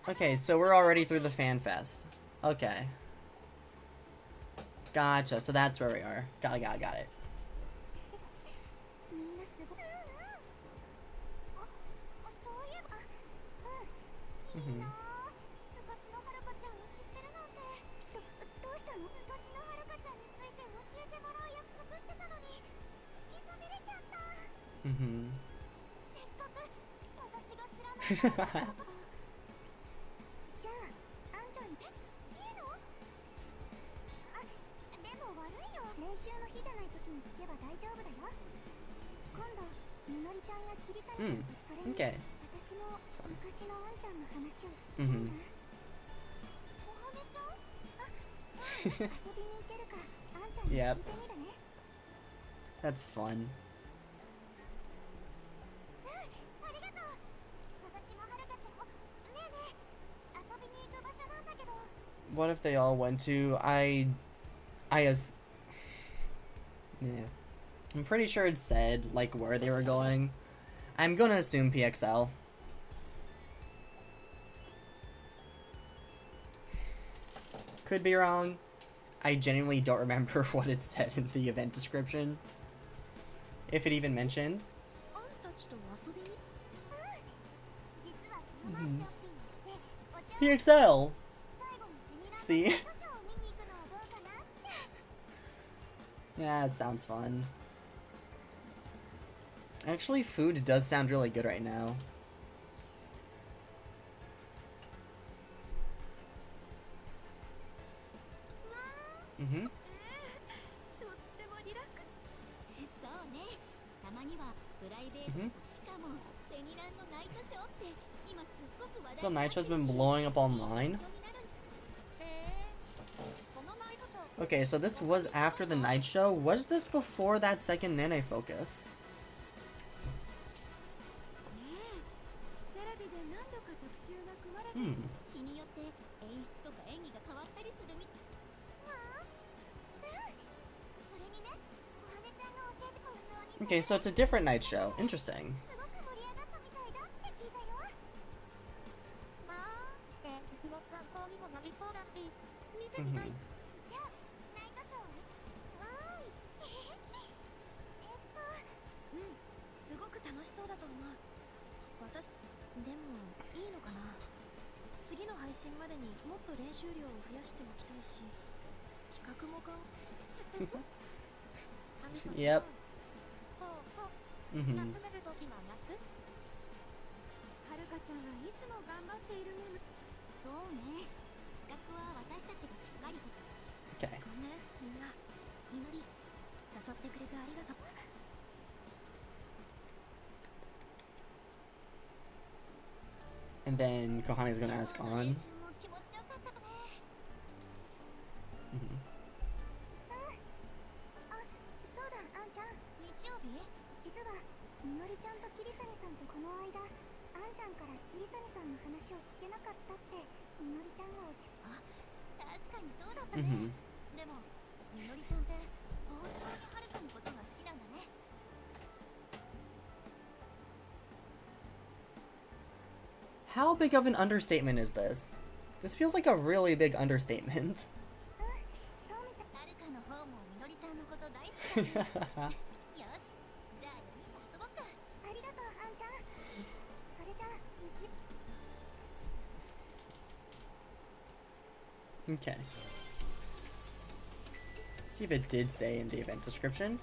Okay, so we're already through the fan fest. Okay. Gotcha, so that's where we are. Got it. Mm-hmm. Mm-hmm. Okay. Mm-hmm. Yep. That's fun. What if they all went to? Yeah. I'm pretty sure it said, like, where they were going. I'm gonna assume PXL. Could be wrong. I genuinely don't remember what it said in the event description. If it even mentioned. Mm-hmm. PXL! See? Yeah, it sounds fun. Actually, food does sound really good right now. Mm-hmm. Mm-hmm. So Nitro's been blowing up online? Okay, so this was after the night show. Was this before that second Nene focus? Hmm. Okay, so it's a different night show. Interesting. Mm-hmm. Yep. Mm-hmm. Okay. みのり、誘ってくれてありがとう。 And then Kohane's gonna ask 今日の on. 練習も気持ちよかったね。 Mhm. あ、そうだ、あんちゃん。日曜日実はみのりちゃんと桐谷さんとこの間、あんちゃんから桐谷さんの話を聞けなかったってみのりちゃんがあ、確かにそうだったね。 Mhm. でもみのりちゃんって本当にはるかのことが好きなんだね。 How big of an understatement is this? This feels like a really big understatement. そうみたい。はるかの方もみのりちゃんのこと大好きだし。よし、じゃあ4人で遊ぼっか。ありがとう、あんちゃん。それじゃあOkay. See if it did say in the event description.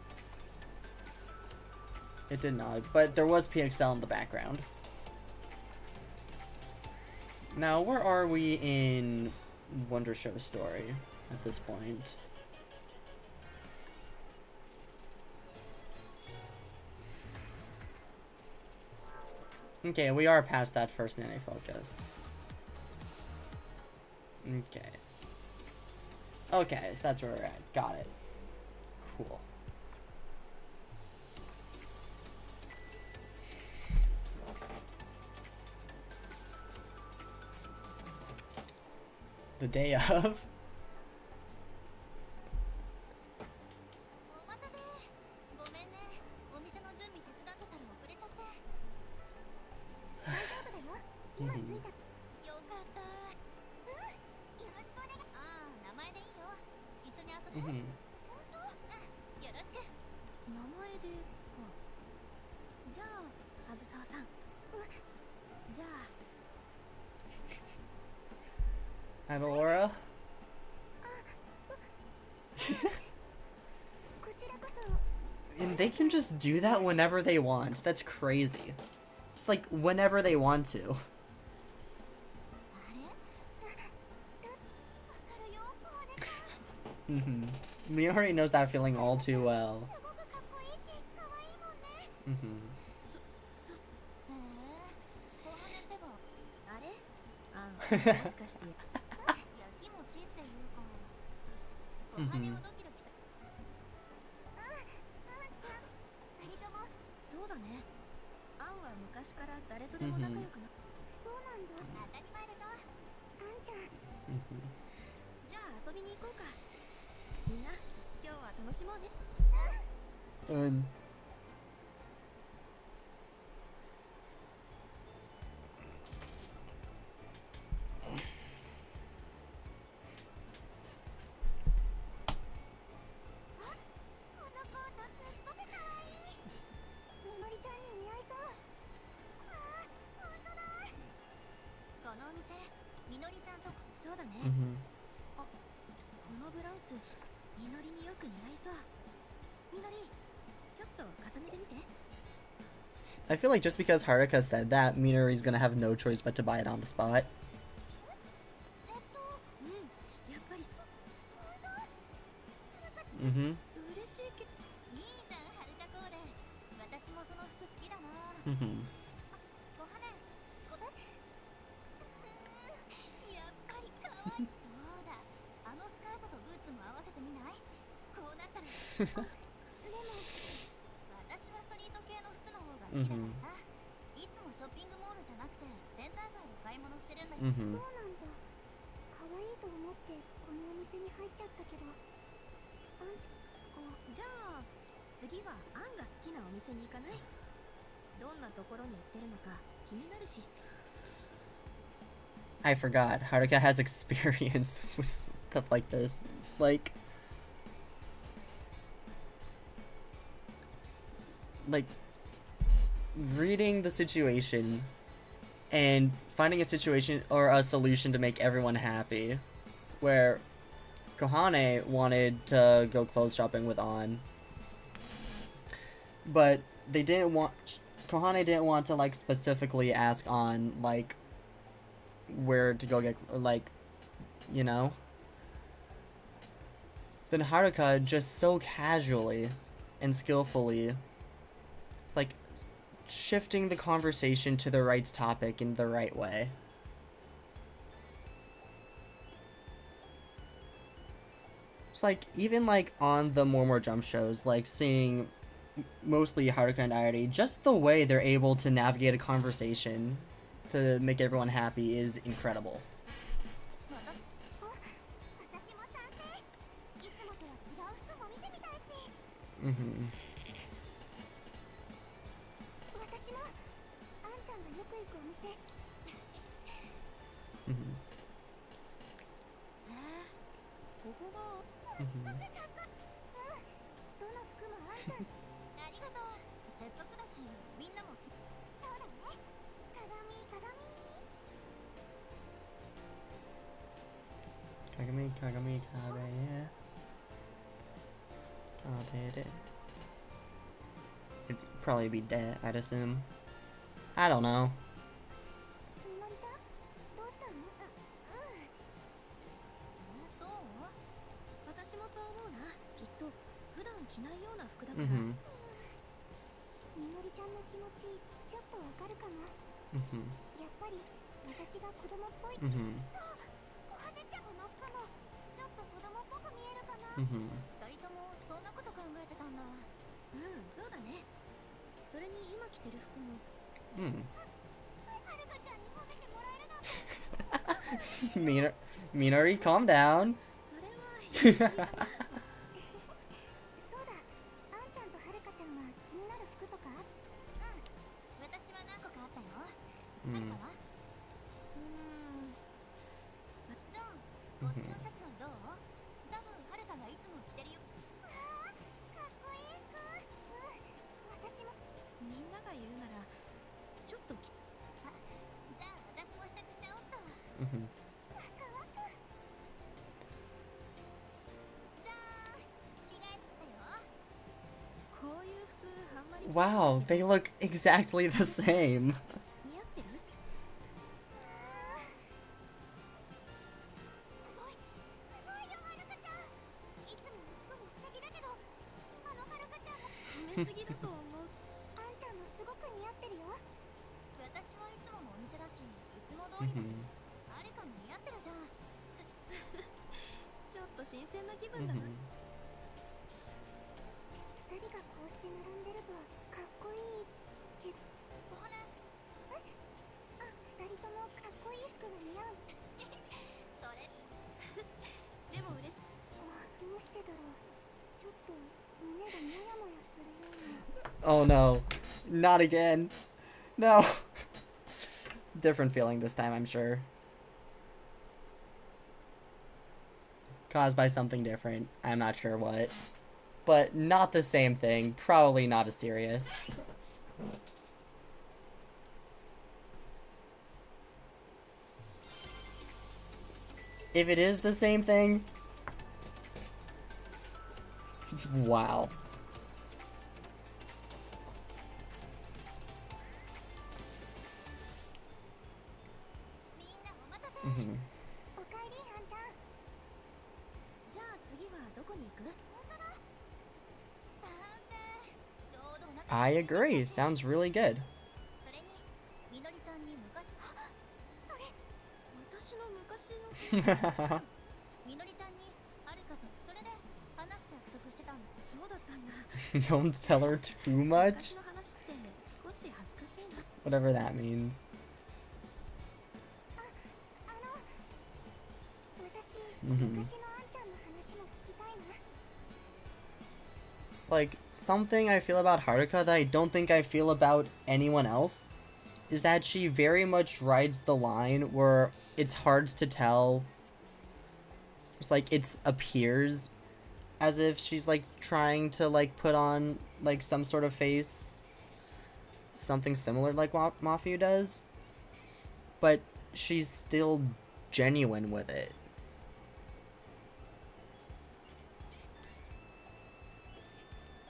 It did not, but there was PXL in the background. Now, where are we in Wonder Show story at this point? Okay, we are past that first Nane focus. Okay. Okay, so that's where we're at. Got it. Cool. The day of? お待たせ。ごめんね。お店の準備手伝ってたら遅れちゃって。大丈夫だよ。今着いた。よかった。うん。よろしくお願い。ああ、名前でいいよ。一緒に遊ぼう。Mhm. 本当？よろしく。名前でか。じゃあ、あずさわさん。じゃあ。 And Laura? こちらこそ。 And they can just do that whenever they want. That's crazy. Just like whenever they want to. あれ？わかるよ、これか。 Mhm. Minori knows that feeling all too well. すごくかっこいいし、可愛いもんね。 Mhm. へえ、小羽ってば。あれ？あ、もしかして。焼きもちっていうか。小羽をドキドキさ。あんちゃん。二人とも。そうだね。あんは昔から誰とでも仲良くな。そうなんだ。当たり前でしょ。あんちゃん。 Mhm. じゃあ遊びに行こうか。みんな、今日は楽しもうね。 このコートすっごくかわいい。みのりちゃんに似合いそう。ああ、ほんとだ。このお店、みのりちゃんと。そうだね。 Mhm. あ、このブラウス、みのりによく似合いそう。みのり、ちょっと重ねてみて。 I feel like just because Haruka said that, Minori's gonna have no choice but to buy it on the spot. うん、やっぱりそう。ほんと？はるかちゃん。 Mhm. 嬉しいけど。いいじゃん、はるかコーデ。私もその服好きだな。 Mhm. 小羽、やっぱり可愛い。そうだ。あのスカートとブーツも合わせてみない？こうなったら。でも、私はストリート系の服の方が好きだからさ。いつもショッピングモールじゃなくてセンター街で買い物してるんだけど。 Mhm. そうなんだ。可愛いと思ってこのお店に入っちゃったけど。あんちゃん。じゃあ次はあんが好きなお店に行かない？どんなところに売ってるのか気になるし。 I forgot. Haruka has experience with stuff like this. It's like reading the situation and finding a situation or a solution to make everyone happy. Where Kohane wanted to go clothes shopping with An, but they didn't want. Kohane didn't want to like specifically ask An like where to go get, like, you know. then Haruka just so casually and skillfully, it's like shifting the conversation to the right topic in the right way. It's like, even like on the More Jump shows, like seeing mostly Haruka and Airi, just the way they're able to navigate a conversation to make everyone happy is incredible. 私も賛成。いつもとは違う服も見てみたいし。Mhm. 私もあんちゃんがよく行くお店。Mhm. ここがすっごくかっこいい。どの服もあんちゃん。ありがとう。せっかくだしみんなも。そうだね。鏡。Kagami, Kagami, Kabe. Kabe. It'd probably be dead, I'd assume. I don't know. みのりちゃんどうしたの？そう？私もそう思うな。きっと普段着ないような服だから。Mhm. みのりちゃんの気持ちちょっとわかるかも。 Mhm. やっぱり私が子供っぽい。 Mhm. おはねちゃんの服もちょっと子供っぽく見えるかな。 Mhm. 二人ともそんなこと考えてたんだ。そうだね。それに今着てる服も。Mm. はるかちゃんに褒めてもらえるなんて。 Minori, calm down. それはそうだ。あんちゃんとはるかちゃんは気になる服とか？私は何個かあったよ。はる Mm. かは？じゃあこっちのシャツはどう？多分はるかがいつも着てるよ。わあ、かっこいい服。私も。みんなが言うならちょっとじゃあ私も試着しちゃおっと。 Mhm. ワクワク。じゃあ着替えてきたよ。こういう服あんまり。 Wow, they look exactly the same. 似合ってる？すごいよはるかちゃん。いつもの服も素敵だけど今のはるかちゃんも褒めすぎだと思う。あんちゃんもすごく似合ってるよ。私はいつものお店だしいつも通りだ。 Mhm. はるかも似合ってるじゃん。ちょっと新鮮な気分だな。 Mhm. 二人がこうして並んでればかっこいいけど。お花。二人ともかっこいい服が似合う。それでも嬉しい。どうしてだろう。ちょっと胸がモヤモヤするような。 Oh no. Not again. No. Different feeling this time, I'm sure. Caused by something different. I'm not sure what. But not the same thing. Probably not as serious. If it is the same thing... Wow. みんなお待たせ。 Mhm. おかえりはんちゃん。じゃあ次はどこに行く？本当だ。賛成。ちょうどお腹。 I agree. Sounds really good. それにみのりちゃんに昔。それ私の昔の。みのりちゃんにはるかとそれで話す約束してたの。そうだったんだ。 Don't tell her too 昔 much. の話って少し恥ずかしいな。 Whatever that means. 私、Mhm. 昔のあんちゃんの話も聞きたいな。 It's like something I feel about Haruka that I don't think I feel about anyone else is that she very much rides the line where it's hard to tell. It's like it appears as if she's like trying to like put on like some sort of face, something similar like Mafu does, but she's still genuine with it.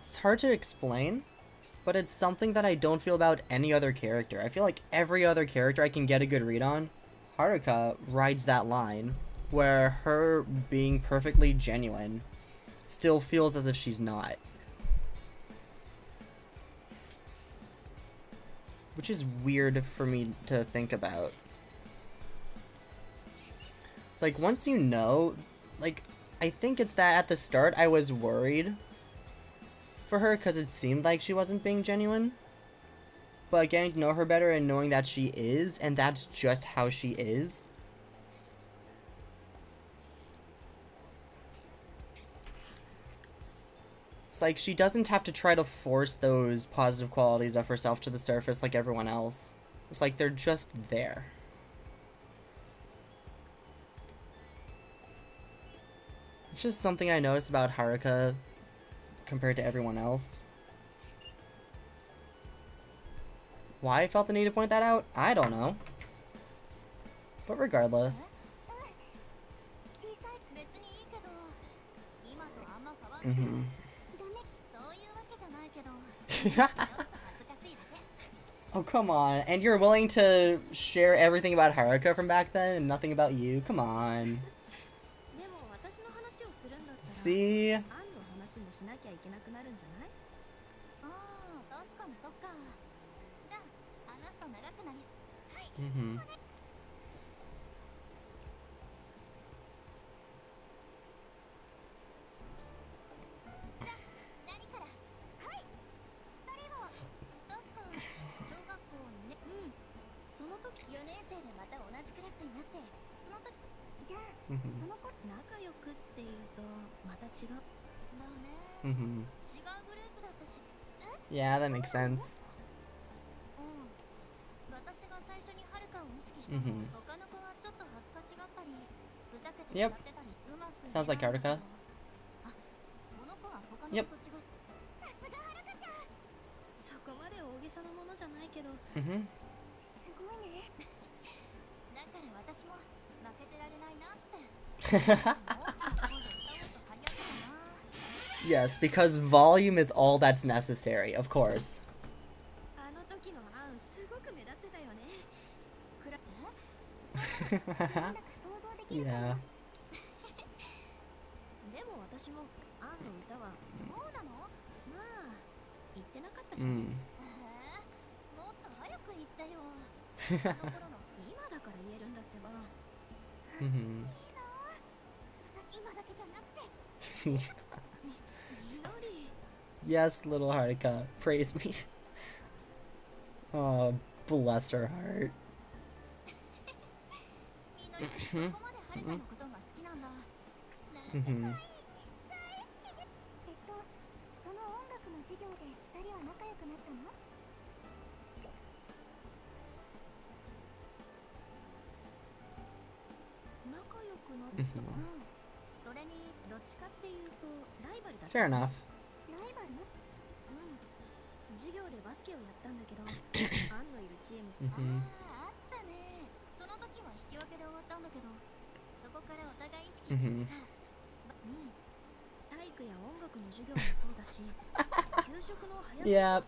It's hard to explain, but it's something that I don't feel about any other character. I feel like every other character I can get a good read on, Haruka rides that line where her being perfectly genuine still feels as if she's not. Which is weird for me to think about. It's like, once you know, like, I think it's that at the start I was worried for her because it seemed like she wasn't being genuine. But getting to know her better and knowing that she is, and that's just how she is. It's like, she doesn't have to try to force those positive qualities of herself to the surface like everyone else. It's like, they're just there. It's just something I noticed about Haruka compared to everyone else. Why I felt the need to point that out? I don't know. But regardless. Mm-hmm. Oh, come on. And you're willing to share everything about Haruka from back then and nothing about you? Come on. See? Mm-hmm. Mm-hmm. Yeah, that makes sense. Mm-hmm. Yep. Sounds like Haruka. Yep. Mm-hmm. Yes, because volume is all that's necessary, of course. Yeah. Mm. Mm-hmm. Yes, little Haruka, praise me. Oh, bless her heart. Mm-hmm. Mm-hmm. Fair enough. Mm-hmm. Mm-hmm. Yeah.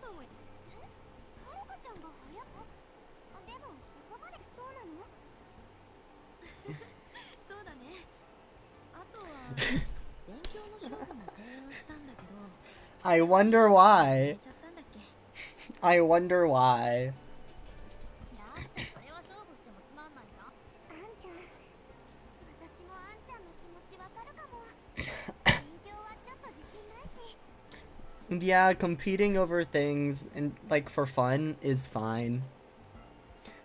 I wonder why. I wonder why. And yeah, competing over things and like for fun is fine.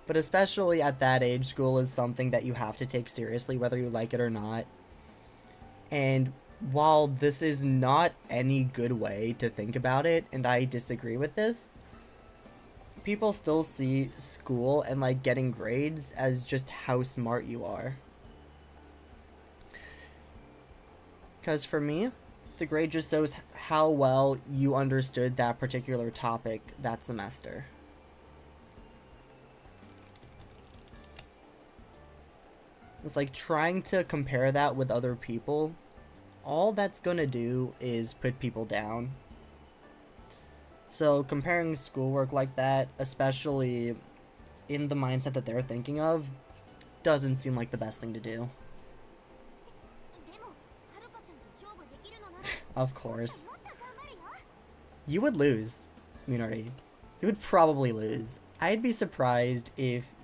But especially at that age, school is something that you have to take seriously whether you like it or not. And while this is not any good way to think about it, and I disagree with this, people still see school and like getting grades as just how smart you are. Because for me, the grade just shows how well you understood that particular topic that semester. It's like trying to compare that with other people, all that's gonna do is put people down. So comparing schoolwork like that, especially in the mindset that they're thinking of, doesn't seem like the best thing to do. Of course. You would lose, Minori. You would probably lose. I'd be surprised if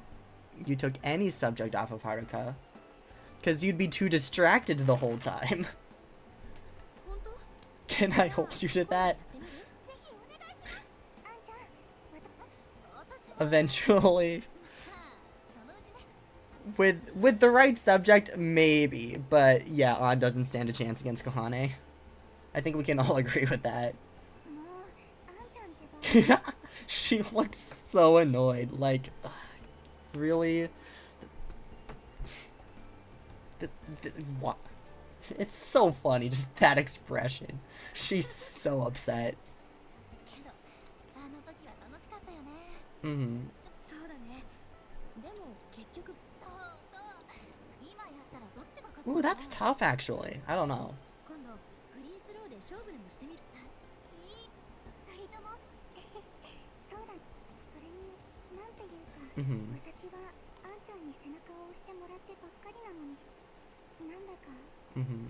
you took any subject off of Haruka. Because you'd be too distracted the whole time. Can I hold you to that? Eventually. With the right subject, maybe. But yeah, On doesn't stand a chance against Kohane. I think we can all agree with that. She looks so annoyed. Like, ugh, really? What? It's so funny, just that expression. She's so upset. Mm-hmm. Ooh, that's tough, actually. I don't know. Mm-hmm. Mm-hmm.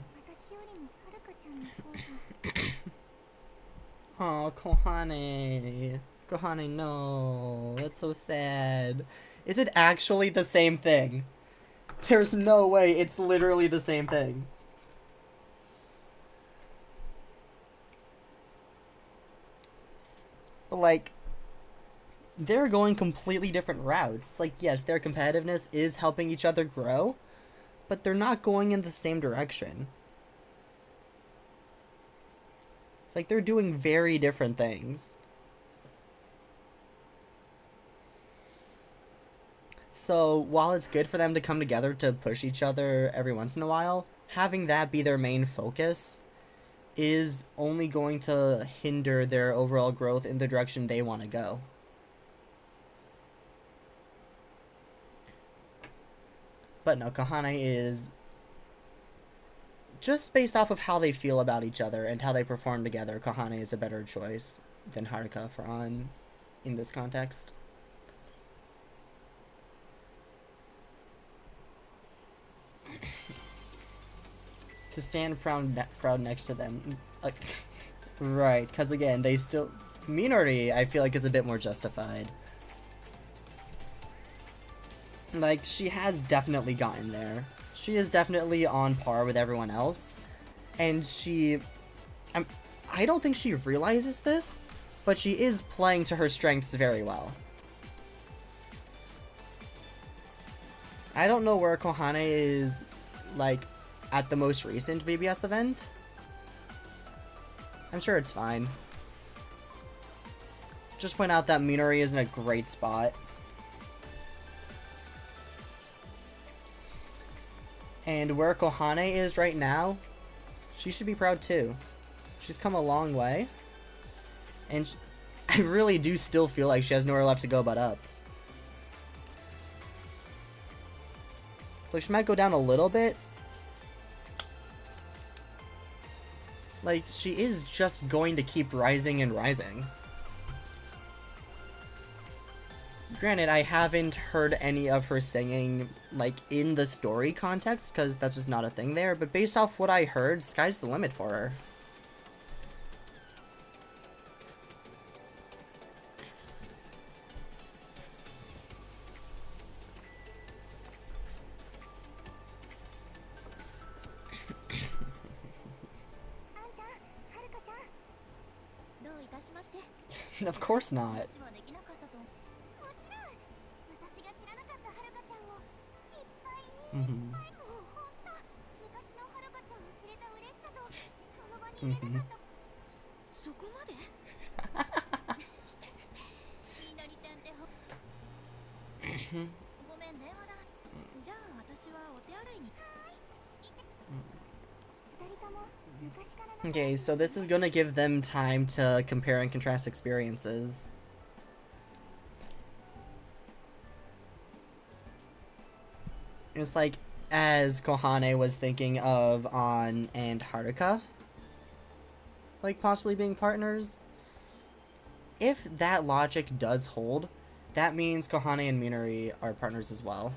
Oh, Kohane. Kohane, no. That's so sad. Is it actually the same thing? There's no way it's literally the same thing. But, like, they're going completely different routes. Like, yes, their competitiveness is helping each other grow, but they're not going in the same direction. It's like they're doing very different things. So, while it's good for them to come together to push each other every once in a while, having that be their main focus is only going to hinder their overall growth in the direction they want to go. But no, Kohane is, just based off of how they feel about each other and how they perform together, Kohane is a better choice than Haruka for On in this context. To stand proud next to them. Right, because again, they still... Minori, I feel like, is a bit more justified. Like, she has definitely gotten there. She is definitely on par with everyone else. And she... I don't think she realizes this, but she is playing to her strengths very well. I don't know where Kohane is, like, at the most recent VBS event. I'm sure it's fine. Just point out that Minori is in a great spot. And where Kohane is right now, she should be proud too. She's come a long way. And I really do still feel like she has nowhere left to go but up. So she might go down a little bit. Like, she is just going to keep rising and rising. Granted, I haven't heard any of her singing, like, in the story context, because that's just not a thing there, but based off what I heard, sky's the limit for her. Of course not. Mm-hmm. Mm-hmm. Okay, so this is gonna give them time to compare and contrast experiences. It's like, as Kohane was thinking of On and Haruka, like, possibly being partners, if that logic does hold, that means Kohane and Minori are partners as well.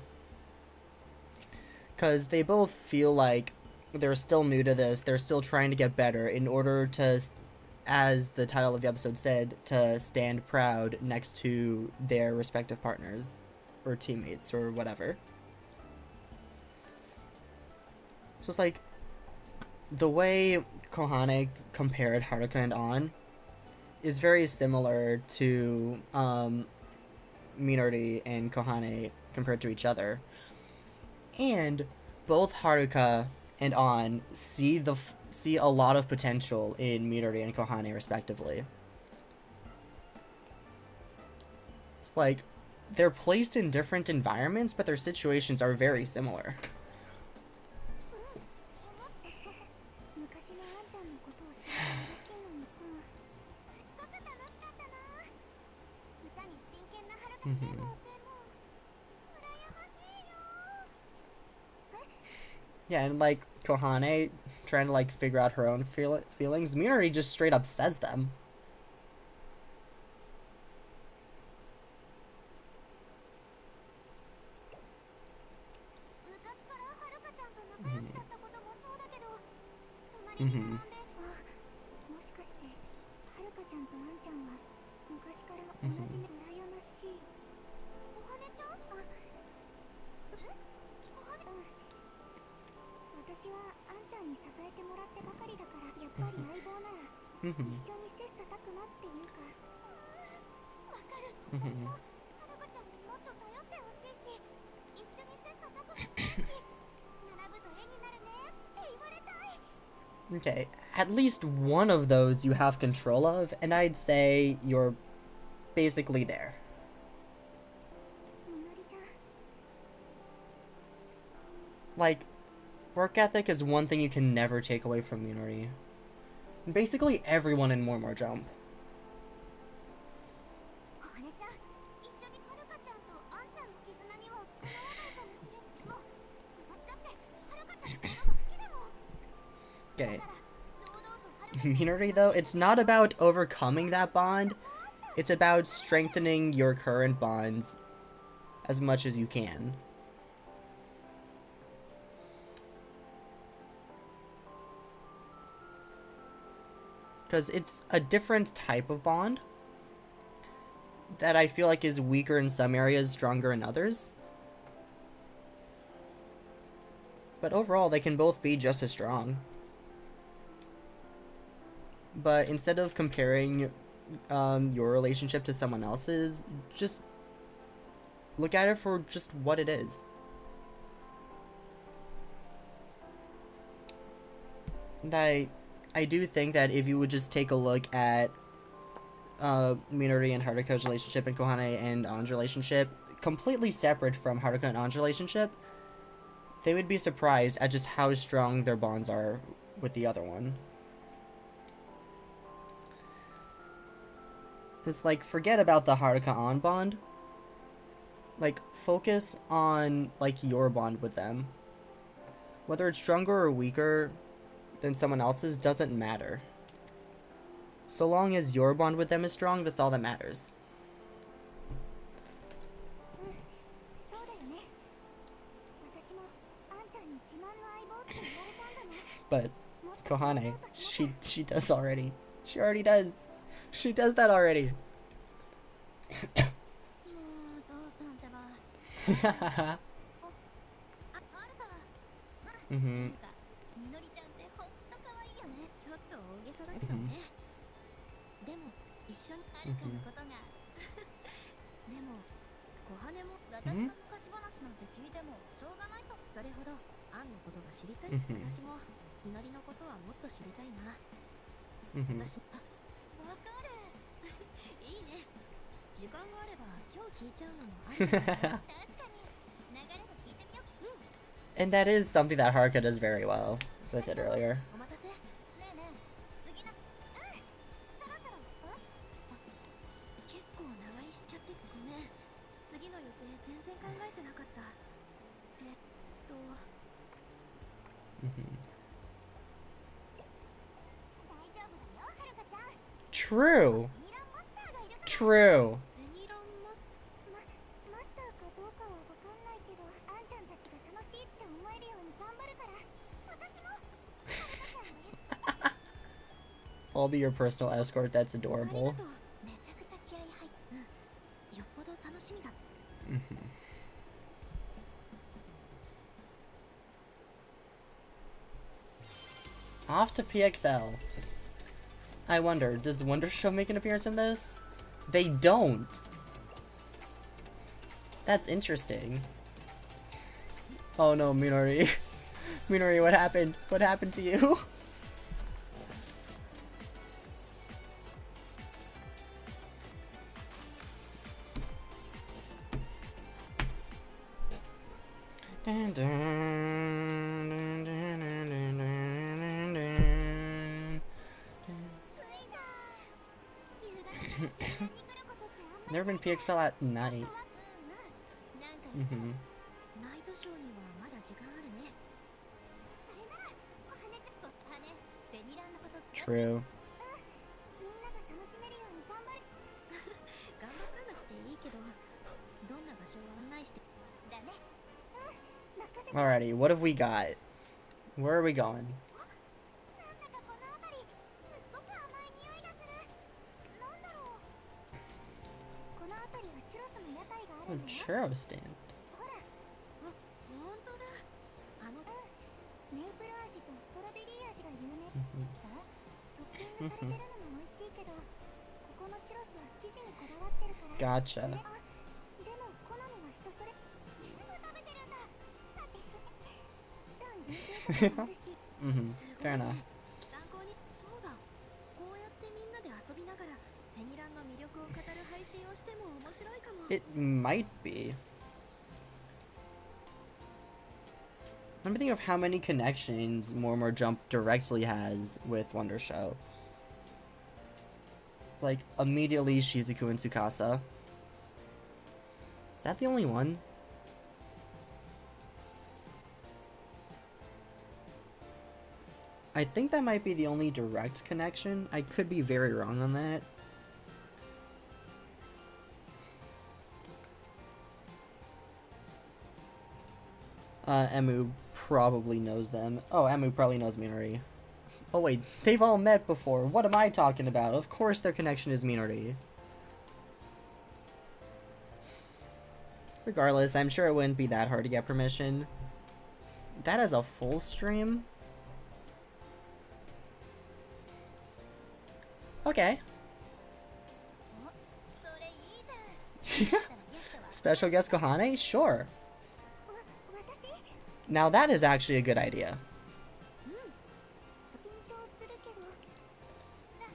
Because they both feel like they're still new to this. They're still trying to get better in order to, as the title of the episode said, to stand proud next to their respective partners or teammates or whatever. So it's like the way Kohane compared Haruka and An is very similar to Minori and Kohane compared to each other. And both Haruka and An see a lot of potential in Minori and Kohane respectively. It's like they're placed in different environments, but their situations are very similar. 昔のあんちゃんのことを知れて嬉しいのに、すっごく楽しかったな。歌に真剣なはるかでも羨ましいよ。 Yeah, and like Kohane trying to like figure out her own feelings, Minori just straight up says them. 昔からはるかちゃんと仲良しだったこともそうだけど、隣に並んで、もしかしてはるかちゃんとあんちゃんは昔から同じ目、羨ましい。小羽ちゃん？小羽、私はあんちゃんに支えてもらってばかりだから、やっぱり相棒なら一緒に切磋琢磨っていうか。わかる。私もはるかちゃんにもっと頼ってほしいし、一緒に切磋琢磨したいし、並ぶと絵になるねって言われたい。 Okay, at least one of those you have control of, and I'd say you're basically there. みのりちゃん。 Like, work ethic is one thing you can never take away from Minori. Basically everyone in More Jump. 小羽ちゃん、一緒にはるかちゃんとあんちゃんの絆にはかなわないかもしれんけど、私だってはるかちゃんのことが好きでも。 Okay. Minori, though, it's not about overcoming that bond. It's about strengthening your current bonds as much as you can. Because it's a different type of bond that I feel like is weaker in some areas, stronger in others. But overall, they can both be just as strong. But instead of comparing your relationship to someone else's, just look at it for just what it is. And I do think that if you would just take a look at Minori and Haruka's relationship and Kohane and An's relationship, completely separate from Haruka and An's relationship, they would be surprised at just how strong their bonds are with the other one. It's like, forget about the Haruka-An bond. Like, focus on, like, your bond with them. Whether it's stronger or weaker than someone else's doesn't matter. So long as your bond with them is strong, that's all that matters. そうだよね。私もあんちゃんに自慢の相棒って言われたんだもん。 But Kohane, she does already. She already does. She does that already. もうお父さんってば。あ、はるか。Mhm. みのりちゃんってほんと可愛いよね。ちょっと大げさだけどね。でも一緒にはるかのことが。でも小羽も私の昔話なんて聞いてもしょうがないと。それほどアンのことが知りたい。私もみのりのことはもっと知りたいな。私、わかる。いいね。時間があれば今日聞いちゃうのもある。確かに。流れで聞いてみよう。And that is something that Haruka does very well, as I said earlier. お待たせ。ねえねえ、次の。そろそろ。結構長居しちゃってごめん。次の予定全然考えてなかった。大丈夫だよ、はるかちゃん。 True. ベニランマスターがいるから。 True. ベニランマスターかどうかはわかんないけど、あんちゃんたちが楽しいって思えるように頑張るから。私も I'll be your personal escort. That's ありが adorable. とう。めちゃくちゃ気合い入っよっぽど楽しみだ。 Off to PXL. I wonder, does Wonder Show make an appearance in this? They don't. That's interesting. Oh no, Minori. Minori, what happened? What happened to you? Dun, dun, dun, dun, dun, dun, dun, dun. 着いた。夕方から公園に来ることってあんまり Never been PXL at night. なんかいつも Mm-hmm. ナイトショーにはまだ時間あるね。それならお花ちょっと羽ベニランのこと詳しい。 True. みんなが楽しめるように頑張る。頑張らなくていいけど、どんな場所を案内してだね。任せて。 Alrighty, what have we got? Where are we going? なんだかこの辺りすっごく甘い匂いがする。なんだろう。この辺りはチュロスの屋台があ A るのよ。 churro stand. ほら。あ、本当だ。メイプル味とストロベリー味が有名。トッピングされてるのも美味しいけど、ここのチュロスは生地にこだわってるから。 Gotcha. でも好みは人それ。全部食べてるんだ。さて、期間限定とかもあるし。 Mm-hmm. Fair enough. 参考に。そうだ。こうやってみんなで遊びながらペニランの魅力を語る配信をしても面白いかも。 It might be. I'm thinking of how many connections More Jump directly has with Wonder Show. It's like immediately Shizuku and Tsukasa. Is that the only one? I think that might be the only direct connection. I could be very wrong on that. Emu probably knows them. Oh, Emu probably knows Minori. Oh wait, they've all met before. What am I talking about? Of course their connection is Minori. Regardless, I'm sure it wouldn't be that hard to get permission. That is a full stream? Okay. それいいじゃん。 Special guest Kohane? Sure. 私 Now that is actually a good idea. 緊張するけど。じゃあ、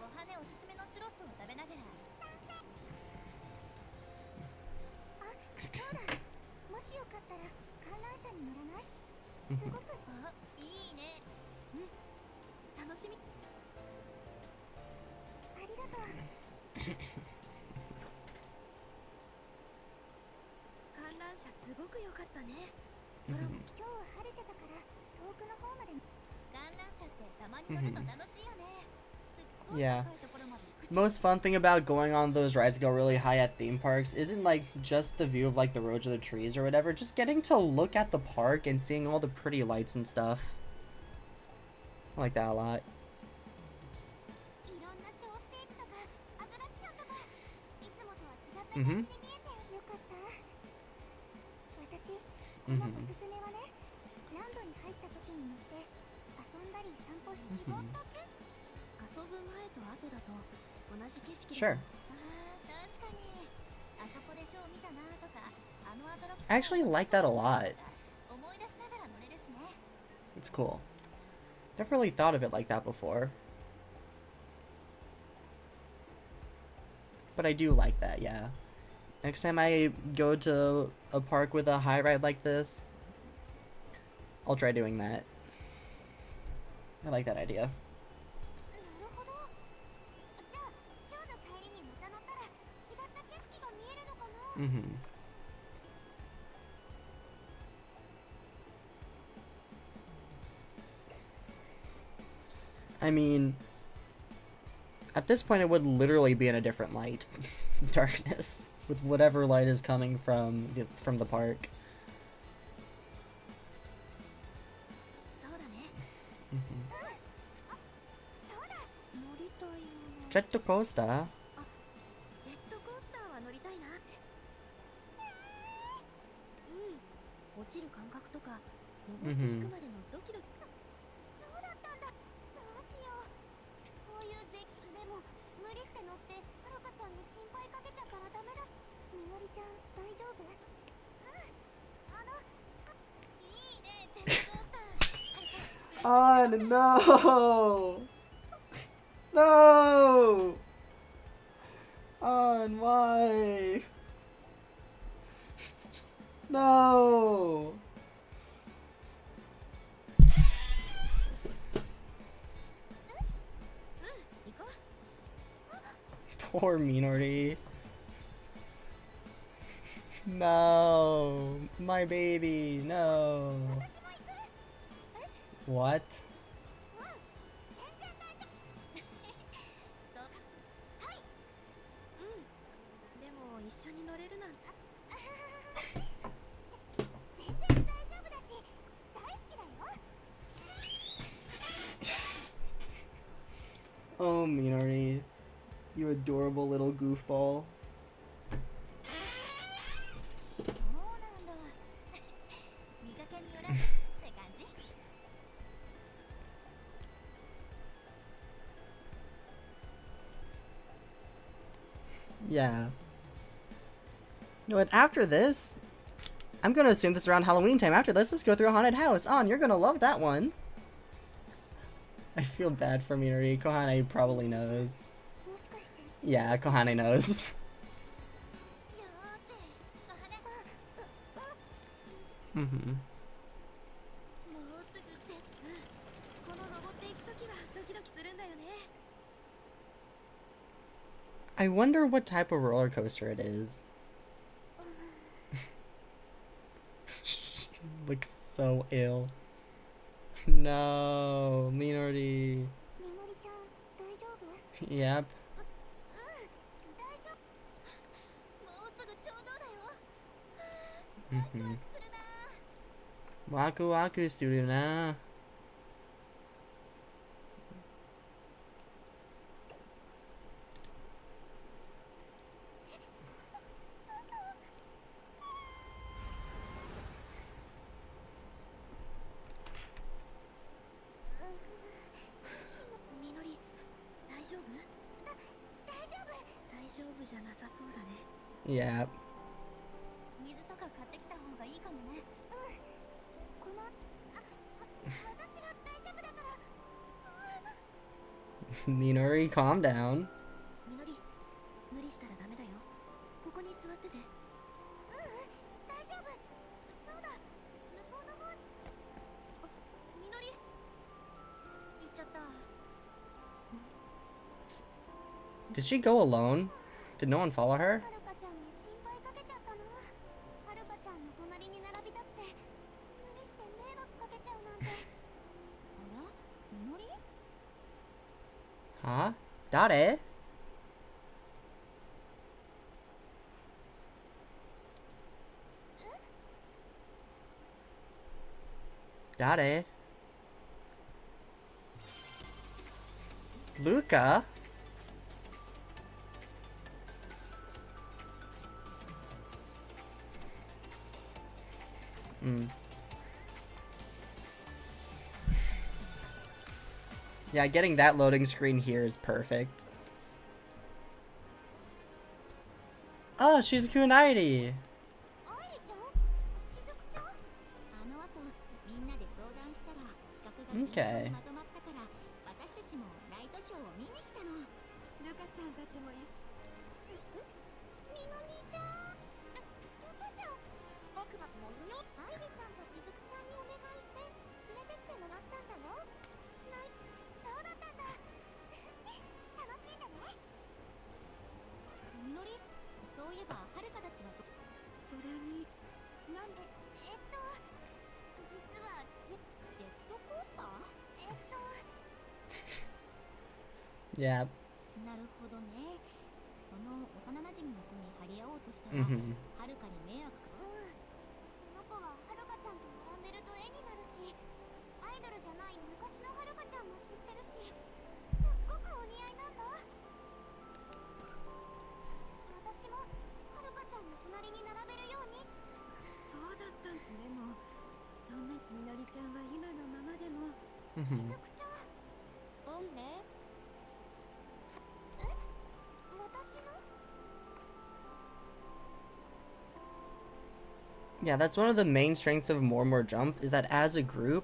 お羽おすすめのチュロスを食べながら。あ、そうだ。もしよかったら観覧車に乗らない？すごくいいね。楽しみ。ありがとう。観覧車すごく良かったね。空も今日は晴れてたから遠くの方まで。観覧車ってたまに乗るの楽しいよね。すっごい Yeah. 高いところまで行くし。 Most fun thing about going on those rides that go really high at theme parks isn't like just the view of like the roads or the trees or whatever, just getting to look at the park and seeing all the pretty lights and stuff. I like that a lot. いろんなショーステージとかアトラクションとかいつもとは違った感じに見えてよかった。私このおすすめはね、ランドに入った時に乗って遊んだり散歩して違った景色。遊ぶ前と後だと同じ景色。 Sure. ああ、確かにあそこでショー見たなとか、あのアトラクション I actually like that a lot. 思い出しながら乗れるしね。 It's cool. Never really thought of it like that before. But I do like that, yeah. Next time I go to a park with a high ride like this, I'll try doing that. I like that idea. なるほど。じゃあ今日の帰りにまた乗ったら違った景色が見えるのかな。 Mm-hmm. I mean, at this point it would literally be in a different light. Darkness. With whatever light is coming from the park. そうだね。ジェットコースター。ジェットコースターは乗りたいな。落ちる感覚とか登っていくまでのドキドキ。そうだったんだ。どうしよう。こういう絶景でも無理して乗ってはるかちゃんに心配かけちゃったらダメだ。みのりちゃん大丈夫？いいね、ジェットコースター。On, no! No! On, why? No! Poor Minori. No, my baby, no. What? でも一緒に乗れるなんて。全然大丈夫だし、大好きだよ。Oh, Minori, you adorable little goofball. そうなんだ。見かけによらずって感じ。Yeah. But after this, I'm gonna assume this is around Halloween time. After this, let's go through a haunted house. On, you're gonna love that one. I feel bad for Minori. Kohane probably knows. もしかして。Yeah, Kohane knows. よーし。Mhm. もうすぐこの登っていくときはドキドキするんだよね。I wonder what type of roller coaster it is. She looks so ill. No, Minori. みのりちゃん大丈夫？ Yep. 大丈夫。もうすぐ頂上だよ。 Mhm. するな。 Waku waku studio na. Minori, 大丈夫？大丈夫。大丈夫じゃなさそうだね。 Yep. 水とか買ってきた方がいいかもね。この私は大丈夫だから。 Minori, calm down. みのり、無理したらダメだよ。ここに座ってて。大丈夫。そうだ。向こうの方。みのり。行っちゃった。 Did she go alone? Did no one follow her? はるかちゃんに心配かけちゃったの。はるかちゃんの隣に並びたくて無理して迷惑かけちゃうなんて。あら、みのり？ Huh? Dare? Dare? Luca? Yeah, getting that loading screen here is perfect. Oh, she's Kunai. あいりちゃん、しずくちゃん。あの後みんなで相談したら企画が順調にまとまったから私たちもライトショーを見に来たの。ルカちゃんたちも一緒。みのりちゃん。ルカちゃん。僕たちもいるよ。あいりちゃんとしずくちゃんにお願いして連れてきてもらったんだよ。そうだったんだ。楽しんでね。みのり、そういえばはるかたちはそれになんで実はジェットコースターYeah. なるほどね。その幼馴染の子に張り合おうとしたら、はるかに迷惑か。その子ははるかちゃんと並んでると絵になるし、アイドルじゃない昔のはるかちゃんも知ってるし、すっごくお似合いなんだ。私もはるかちゃんの隣に並べるように。そうだったんでもそんなみのりちゃんは今のままでもしず Mhm. くちゃんそうねえ私の Yeah, that's one of the main strengths of More More Jump, is that as a group,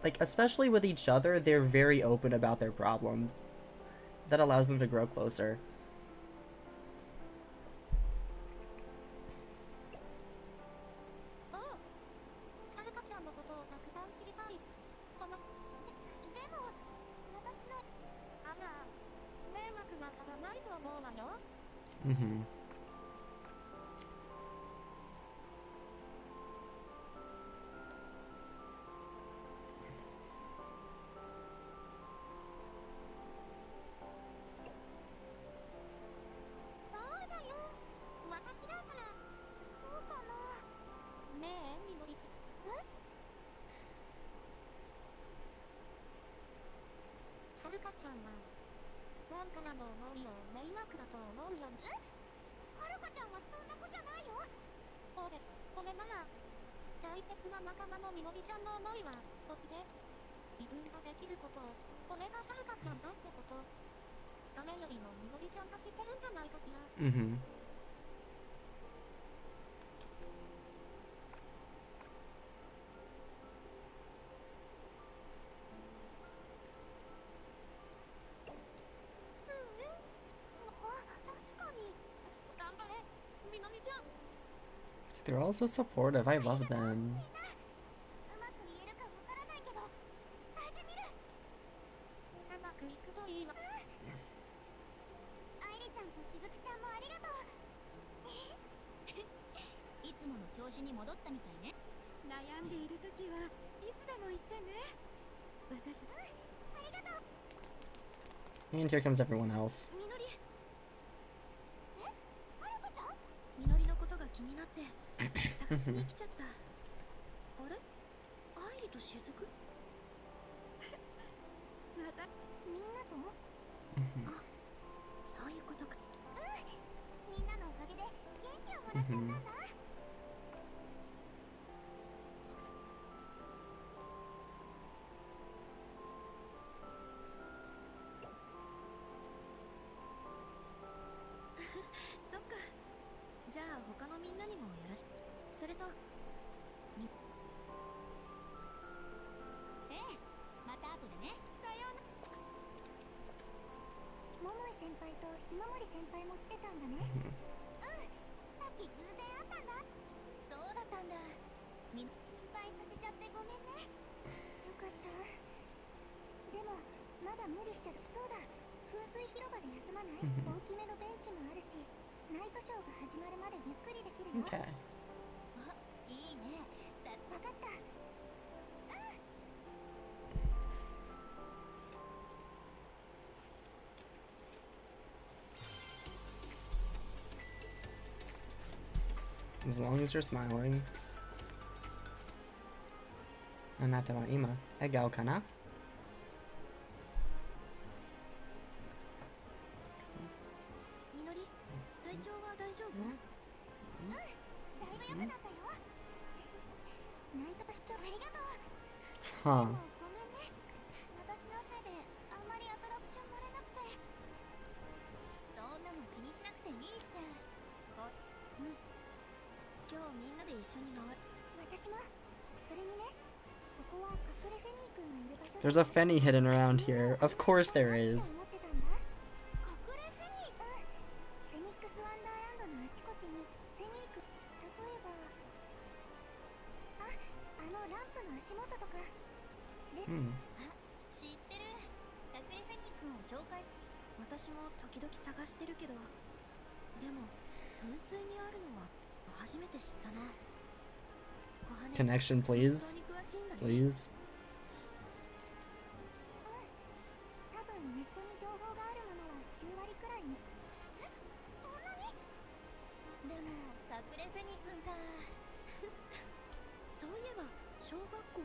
like, especially with each other, they're very open about their problems. That allows them to grow closer. そうはるかちゃんのことをたくさん知りたいこのでも私のあら迷惑なんかじゃないと思うわよ Mhm. そうだよ私だからそうかなねえみのりちえはるかちゃんはファンからの思いを迷惑だと思うよえはるかちゃんはそんな子じゃないよそうですそれなら大切な仲間のみのりちゃんの思いはそして自分ができることをそれがはるかちゃんだってこと誰よりもみのりちゃんが知ってるんじゃないかしら Mhm. 確かに頑張れみのりちゃん They're all so supportive. I love them. うまく言えるかわからないけど伝えてみるうまくいくといいわ愛理ちゃんとしずくちゃんもありがとういつもの調子に戻ったみたいね悩んでいる時はいつでも言ってね私ありがとう And here comes everyone else. みのりえはるかちゃんみのりのことが気になって探しに来ちゃったあれ愛理としずくまたみんなと Mhm. あそういうことかうんみんなのおかげで元気をもらっちゃったんだ、そっかじゃあ他のみんなにもよろしくそれとええまた後でねさような桃井先輩とひまもり先輩も来てたんだねさっき偶然会ったんだそうだったんだ心配させちゃってごめんねよかったでもまだ無理しちゃそうだ噴水広場で休まない大きめのベンチもあるしナイトショーが始まるまでゆっくりできるよ Okay. あいいねわかった As long as you're smiling. あなたは今、笑顔かな? みのり体調は大丈夫だいぶ良くなったよナイトショーありがとう Huh. ごめんね私のせいであんまりアトラクション乗れなくてそんなの気にしなくていいって今日みんなで一緒に回る私もそれにねここは隠れフェニー君のいる場所 There's a Fenny hidden around here. Of course there is. 思ってたんだ隠れフェニーフェニックスワンダーランドのあちこちにフェニーク例えばあのランプの足元とかHmm. あ、知ってる隠れフェニー君を紹介私も時々探してるけどでも噴水にあるのは初めて知ったな小羽 Connection, 本 please. 当に詳しいんだね Please. 多分ネットに情報があるものは9割くらいにそんなにでも隠れフェニー君かそういえば小学校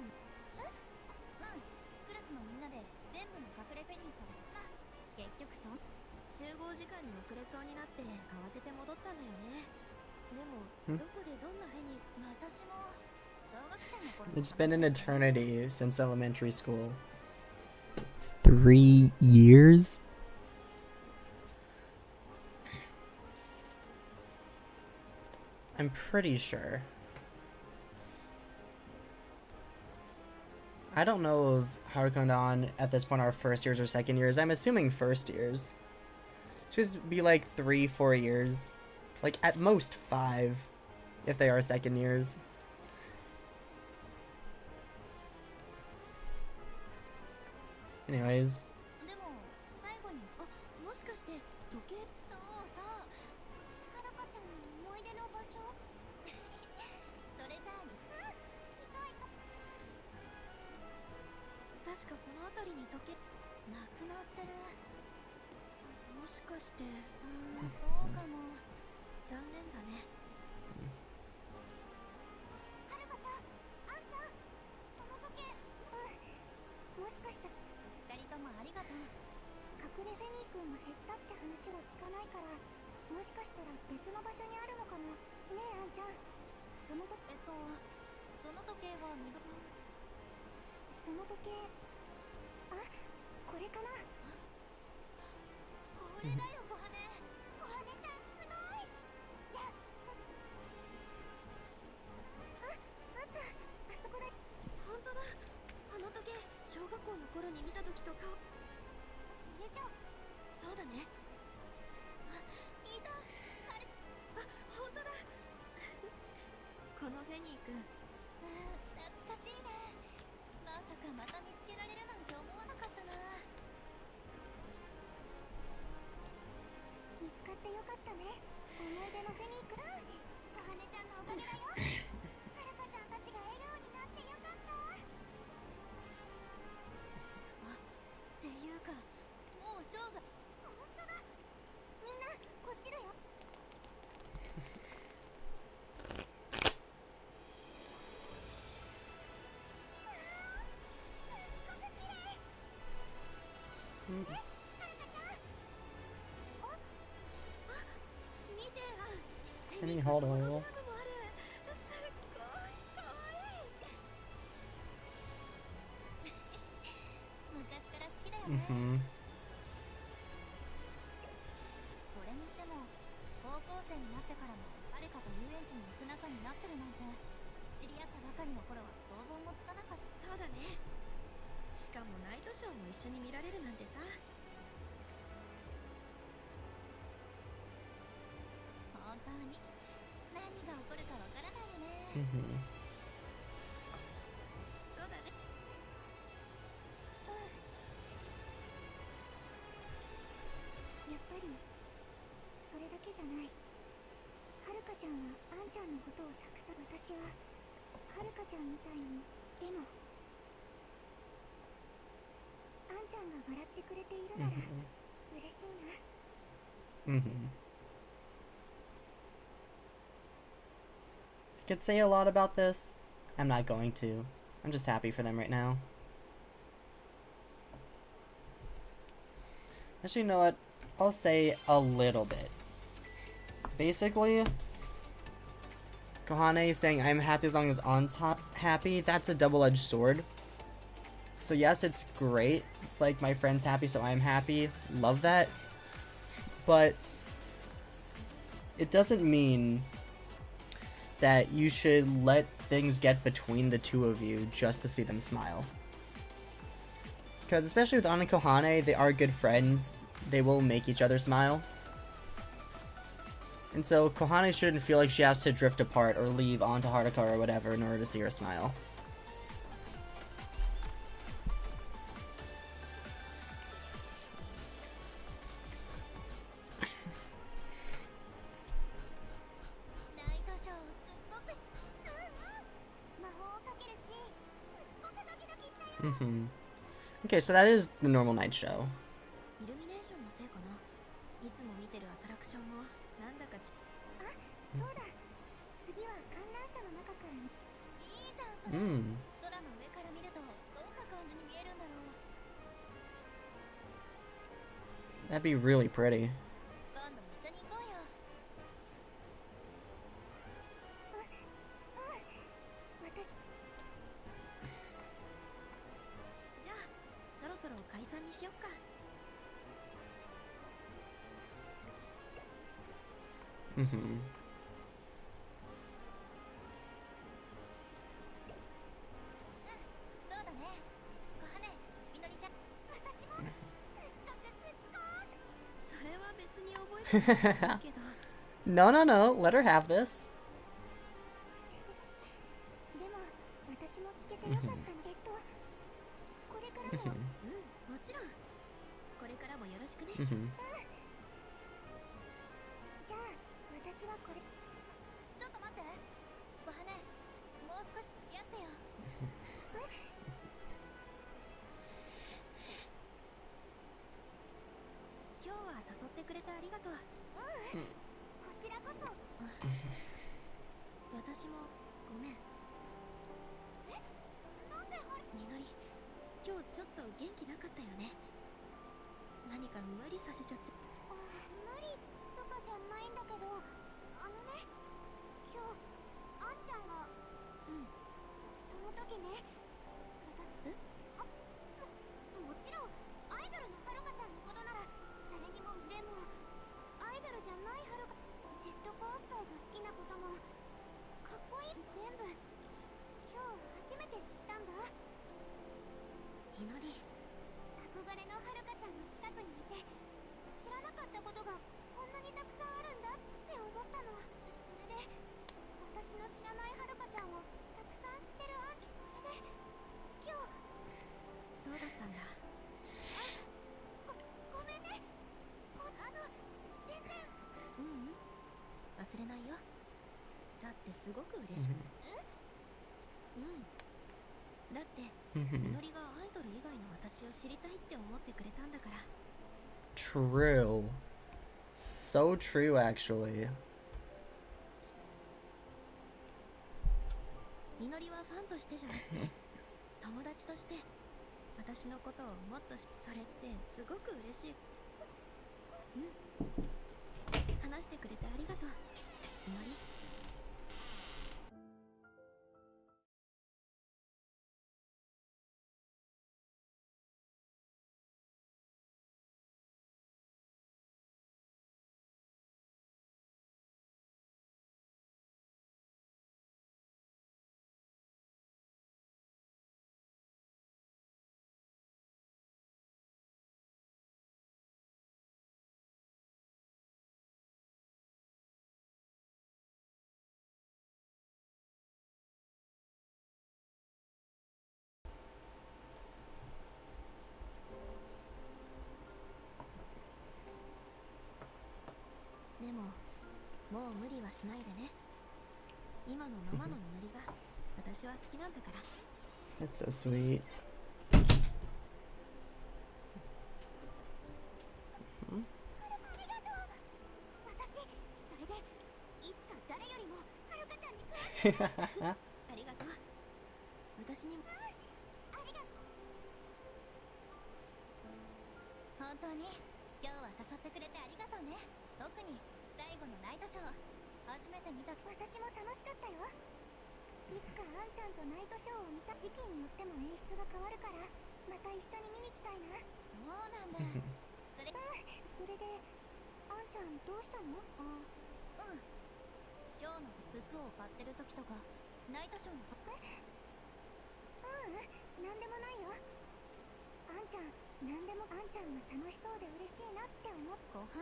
クラスのみんなで全部の隠れフェニーからさ結局集合時間に遅れそうになって慌てて戻ったんだよね。でもんどこでどんなフェニ私も小学生の頃の It's been 話 an だし eternity since elementary school. 3 years? I'm pretty sure. I don't know if Haruka and An at this point are first years or second years. I'm assuming first years. Should be like 3-4 years. Like at most 5 if they are second years. Anyways. でも最後にあ、もしかして時計。そうそうはるかちゃんの思い出の場所それじゃあ行こう。確かこの辺りに時計。なくなってる。もしかしてそうかも。残念だね。はるかちゃん、あんちゃん、その時計。もしかしたら二人ともありがとう。隠れフェニー君が減ったって話は聞かないから、もしかしたら別の場所にあるのかもねえ。あんちゃん、その時その時計はその時計、あ、これかな。これだよ、小羽。小羽ちゃんすごい。じゃああった、あそこだ。本当だ。あの時計、小学校の頃に見た時と顔。それじゃそうだね。いた。あれ、あ、本当だ。このフェニー君、懐かしいね。まさかまた見つけられるなんて思わなかったな。見つかってよかったね。思い出のフェニー君。小羽ちゃんのおかげだよ。はるかちゃんたちが笑顔になってよかった。っていうか、もうショーが。本当だ。みんなこっちだよ。見て。Can you hold on a little? もある。すっごいかわいい。昔から好きだよね。 Mm-hmm. それにしても高校生になってからも誰かと遊園地に行く仲になってるなんて、知り合ったばかりの頃は想像もつかなかった。そうだね。しかもナイトショーも一緒に見られるなんてさ。本当に何が起こるかわからないよね。 Mm-hmm. そうだね。やっぱりそれだけじゃない。はるかちゃんはあんちゃんのことをたくさん。私ははるかちゃんみたいに。でもあんちゃんが笑ってくれているなら嬉しいな。 Mm-hmm. I could say a lot about this. I'm not going to. I'm just happy for them right now. Actually, you know what? I'll say a little bit. Basically, Kohane saying I'm happy as long as An's happy, that's a double-edged sword. So yes, it's great. It's like my friend's happy, so I'm happy. Love that. But it doesn't mean that you should let things get between the two of you just to see them smile. Because especially with An and Kohane, they are good friends. They will make each other smile. And so Kohane shouldn't feel like she has to drift apart or leave An to Haruka or whatever in order to see her smile. Mm-hmm. Okay, so that is the normal night show. イルミネーションのせいかな。いつも見てるアトラクションもなんだかあ、そうだ。次は観覧車の中から。いいじゃん、それ。Mm. 空の上から見るとどんな感じに見えるんだろう。That'd be really pretty. 今度一緒に行こうよ。私じゃあそろそろ解散にしよっか。 Mhm. そうだね。小羽みのりちゃん。私もすっごくすっごく。それは別に覚えてないけど No, no, no. Let her have this. でも私も聞けてよかったの。これからも。うん、もちろんこれからもよろしくね。 Mhm. じゃあ私はこれ。ちょっと待って。小羽もう少し付き合ってよ。今日は誘ってくれてありがとう。こちらこそ。私もごめん。なんではる。みのり、今日ちょっと元気なかったよね。何か無理させちゃって。無理とかじゃないんだけど、あのね、今日あんちゃんが。その時ね、私もちろんアイドルのはるかちゃんのことなら誰にも。でもアイドルじゃないはるか、ジェットコースターが好きなこともかっこいい。全部今日初めて知ったんだ。みのり、憧れのはるかちゃんの近くにいて知らなかったことがこんなにたくさんあるんだって思ったの。それで私の知らないはるかちゃんをたくさん知ってるアーティスト。それで今日。そうだったんだ。ごめんね。全然。ううん、忘れないよ。だってすごく嬉しく。うん。だってみ Mhm. のりがアイドル以外の私を知りたいって思ってくれたんだから。 True. So true, actually. みのりはファンとしてじゃなくて友達として私のことをもっとそれってすごく嬉しい。話してくれてありがとうみのり。でももう無理はしないでね。今のままのみのりが私は好きなんだから。 That's so sweet. ありがとう。私それでいつか誰よりもはるかちゃんに詳しい。ありがとう。私にも。ありがとう。本当に今日は誘ってくれてありがとうね。特に最後のナイトショー初めて見た。私も楽しかったよ。いつかあんちゃんとナイトショーを見た。時期によっても演出が変わるからまた一緒に見に来たいな。そうなんだ。それであんちゃんどうしたの？今日の服を買ってる時とかナイトショーの。なんでもないよ。あんちゃんなんでも。あんちゃんが楽しそうで嬉しいなって思っ。小羽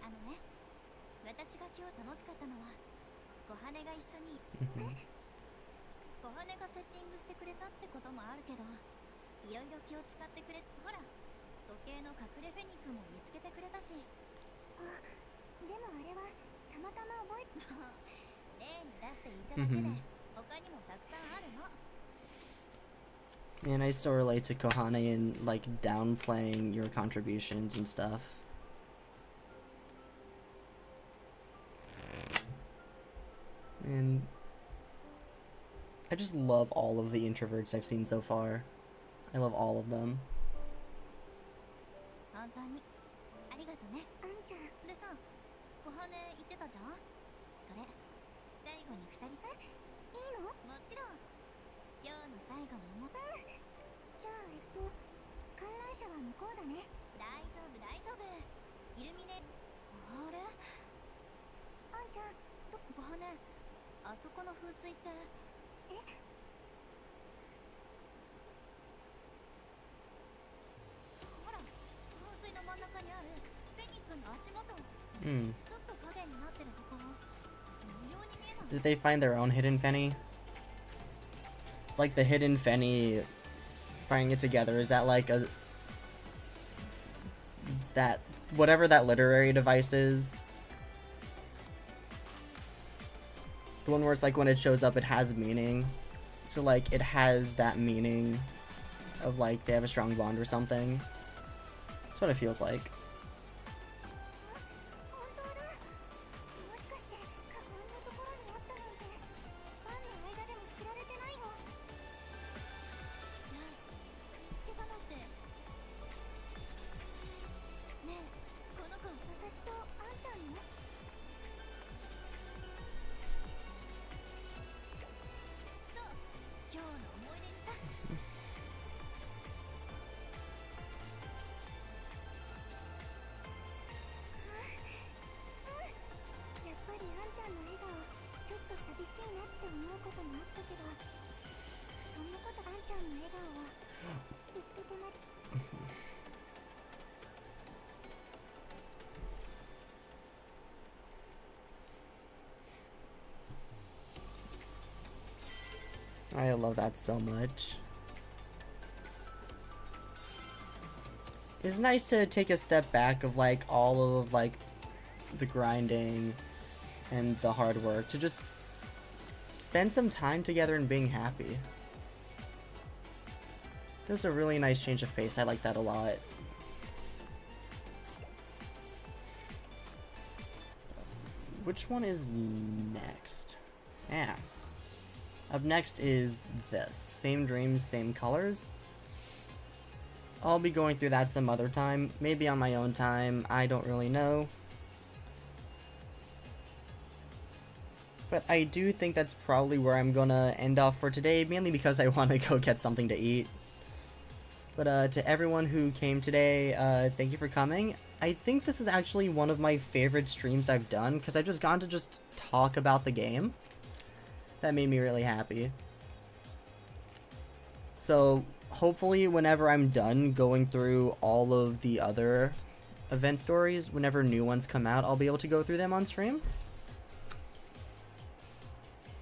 あのね、私が今日楽しかったのは小羽が一緒に。小羽がセッティングしてくれたってこともあるけど、いろいろ気を使ってくれ。ほら時計の隠れフェニックも見つけてくれたし。でもあれはたまたま覚え例に出していただけで他にもたくさんあるの。 Man, I still relate to Kohane in like downplaying your contributions and stuff. And I just love all of the introverts I've seen so far. I love all of them. 本当に羽言ってたじゃん。それ最後に2人いいの？もちろん。今日の最後の妹。じゃあ観覧車は向こうだね。大丈夫大丈夫。イルミネあれあんちゃんとごはね、あそこの風水ってほら、噴水の真ん中にあるフェニックの足元、Hmm. ちょっと影になってるところ、模様に見えない？ Did they find their own hidden Fenny? It's like the hidden Fenny finding it together. Is that like a... that... whatever that literary device is? The one where it's like when it shows up it has meaning. So like it has that meaning of like they have a strong bond or something. That's what it feels like. 本当だ。もしかしてこんなところにあったなんてファンの間でも知られてないの？見つけたのって。ねえ、この子私とあんちゃんの？そう、今日の思い出にさ。やっぱりあんちゃんの笑顔ちょっと寂しいなって思うこともあったけど、そんなことあんちゃんの笑顔はずっと止まり。I love that so much. It's nice to take a step back of like all of like the grinding and the hard work to just spend some time together and being happy. There's a really nice change of pace. I like that a lot. Which one is next? Yeah. Up next is this. Same dreams, same colors. I'll be going through that some other time. Maybe on my own time. I don't really know. But I do think that's probably where I'm gonna end off for today, mainly because I want to go get something to eat. But to everyone who came today, thank you for coming. I think this is actually one of my favorite streams I've done, because I've just gone to just talk about the game. That made me really happy. So, hopefully whenever I'm done going through all of the other event stories, whenever new ones come out, I'll be able to go through them on stream.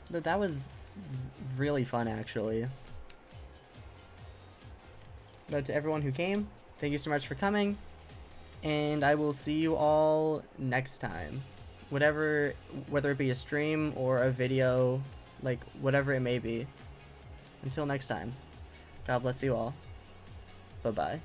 But that was really fun, actually. But to everyone who came, thank you so much for coming. And I will see you all next time. Whatever, whether it be a stream or a video, like whatever it may be. Until next time, God bless you all. Bye-bye.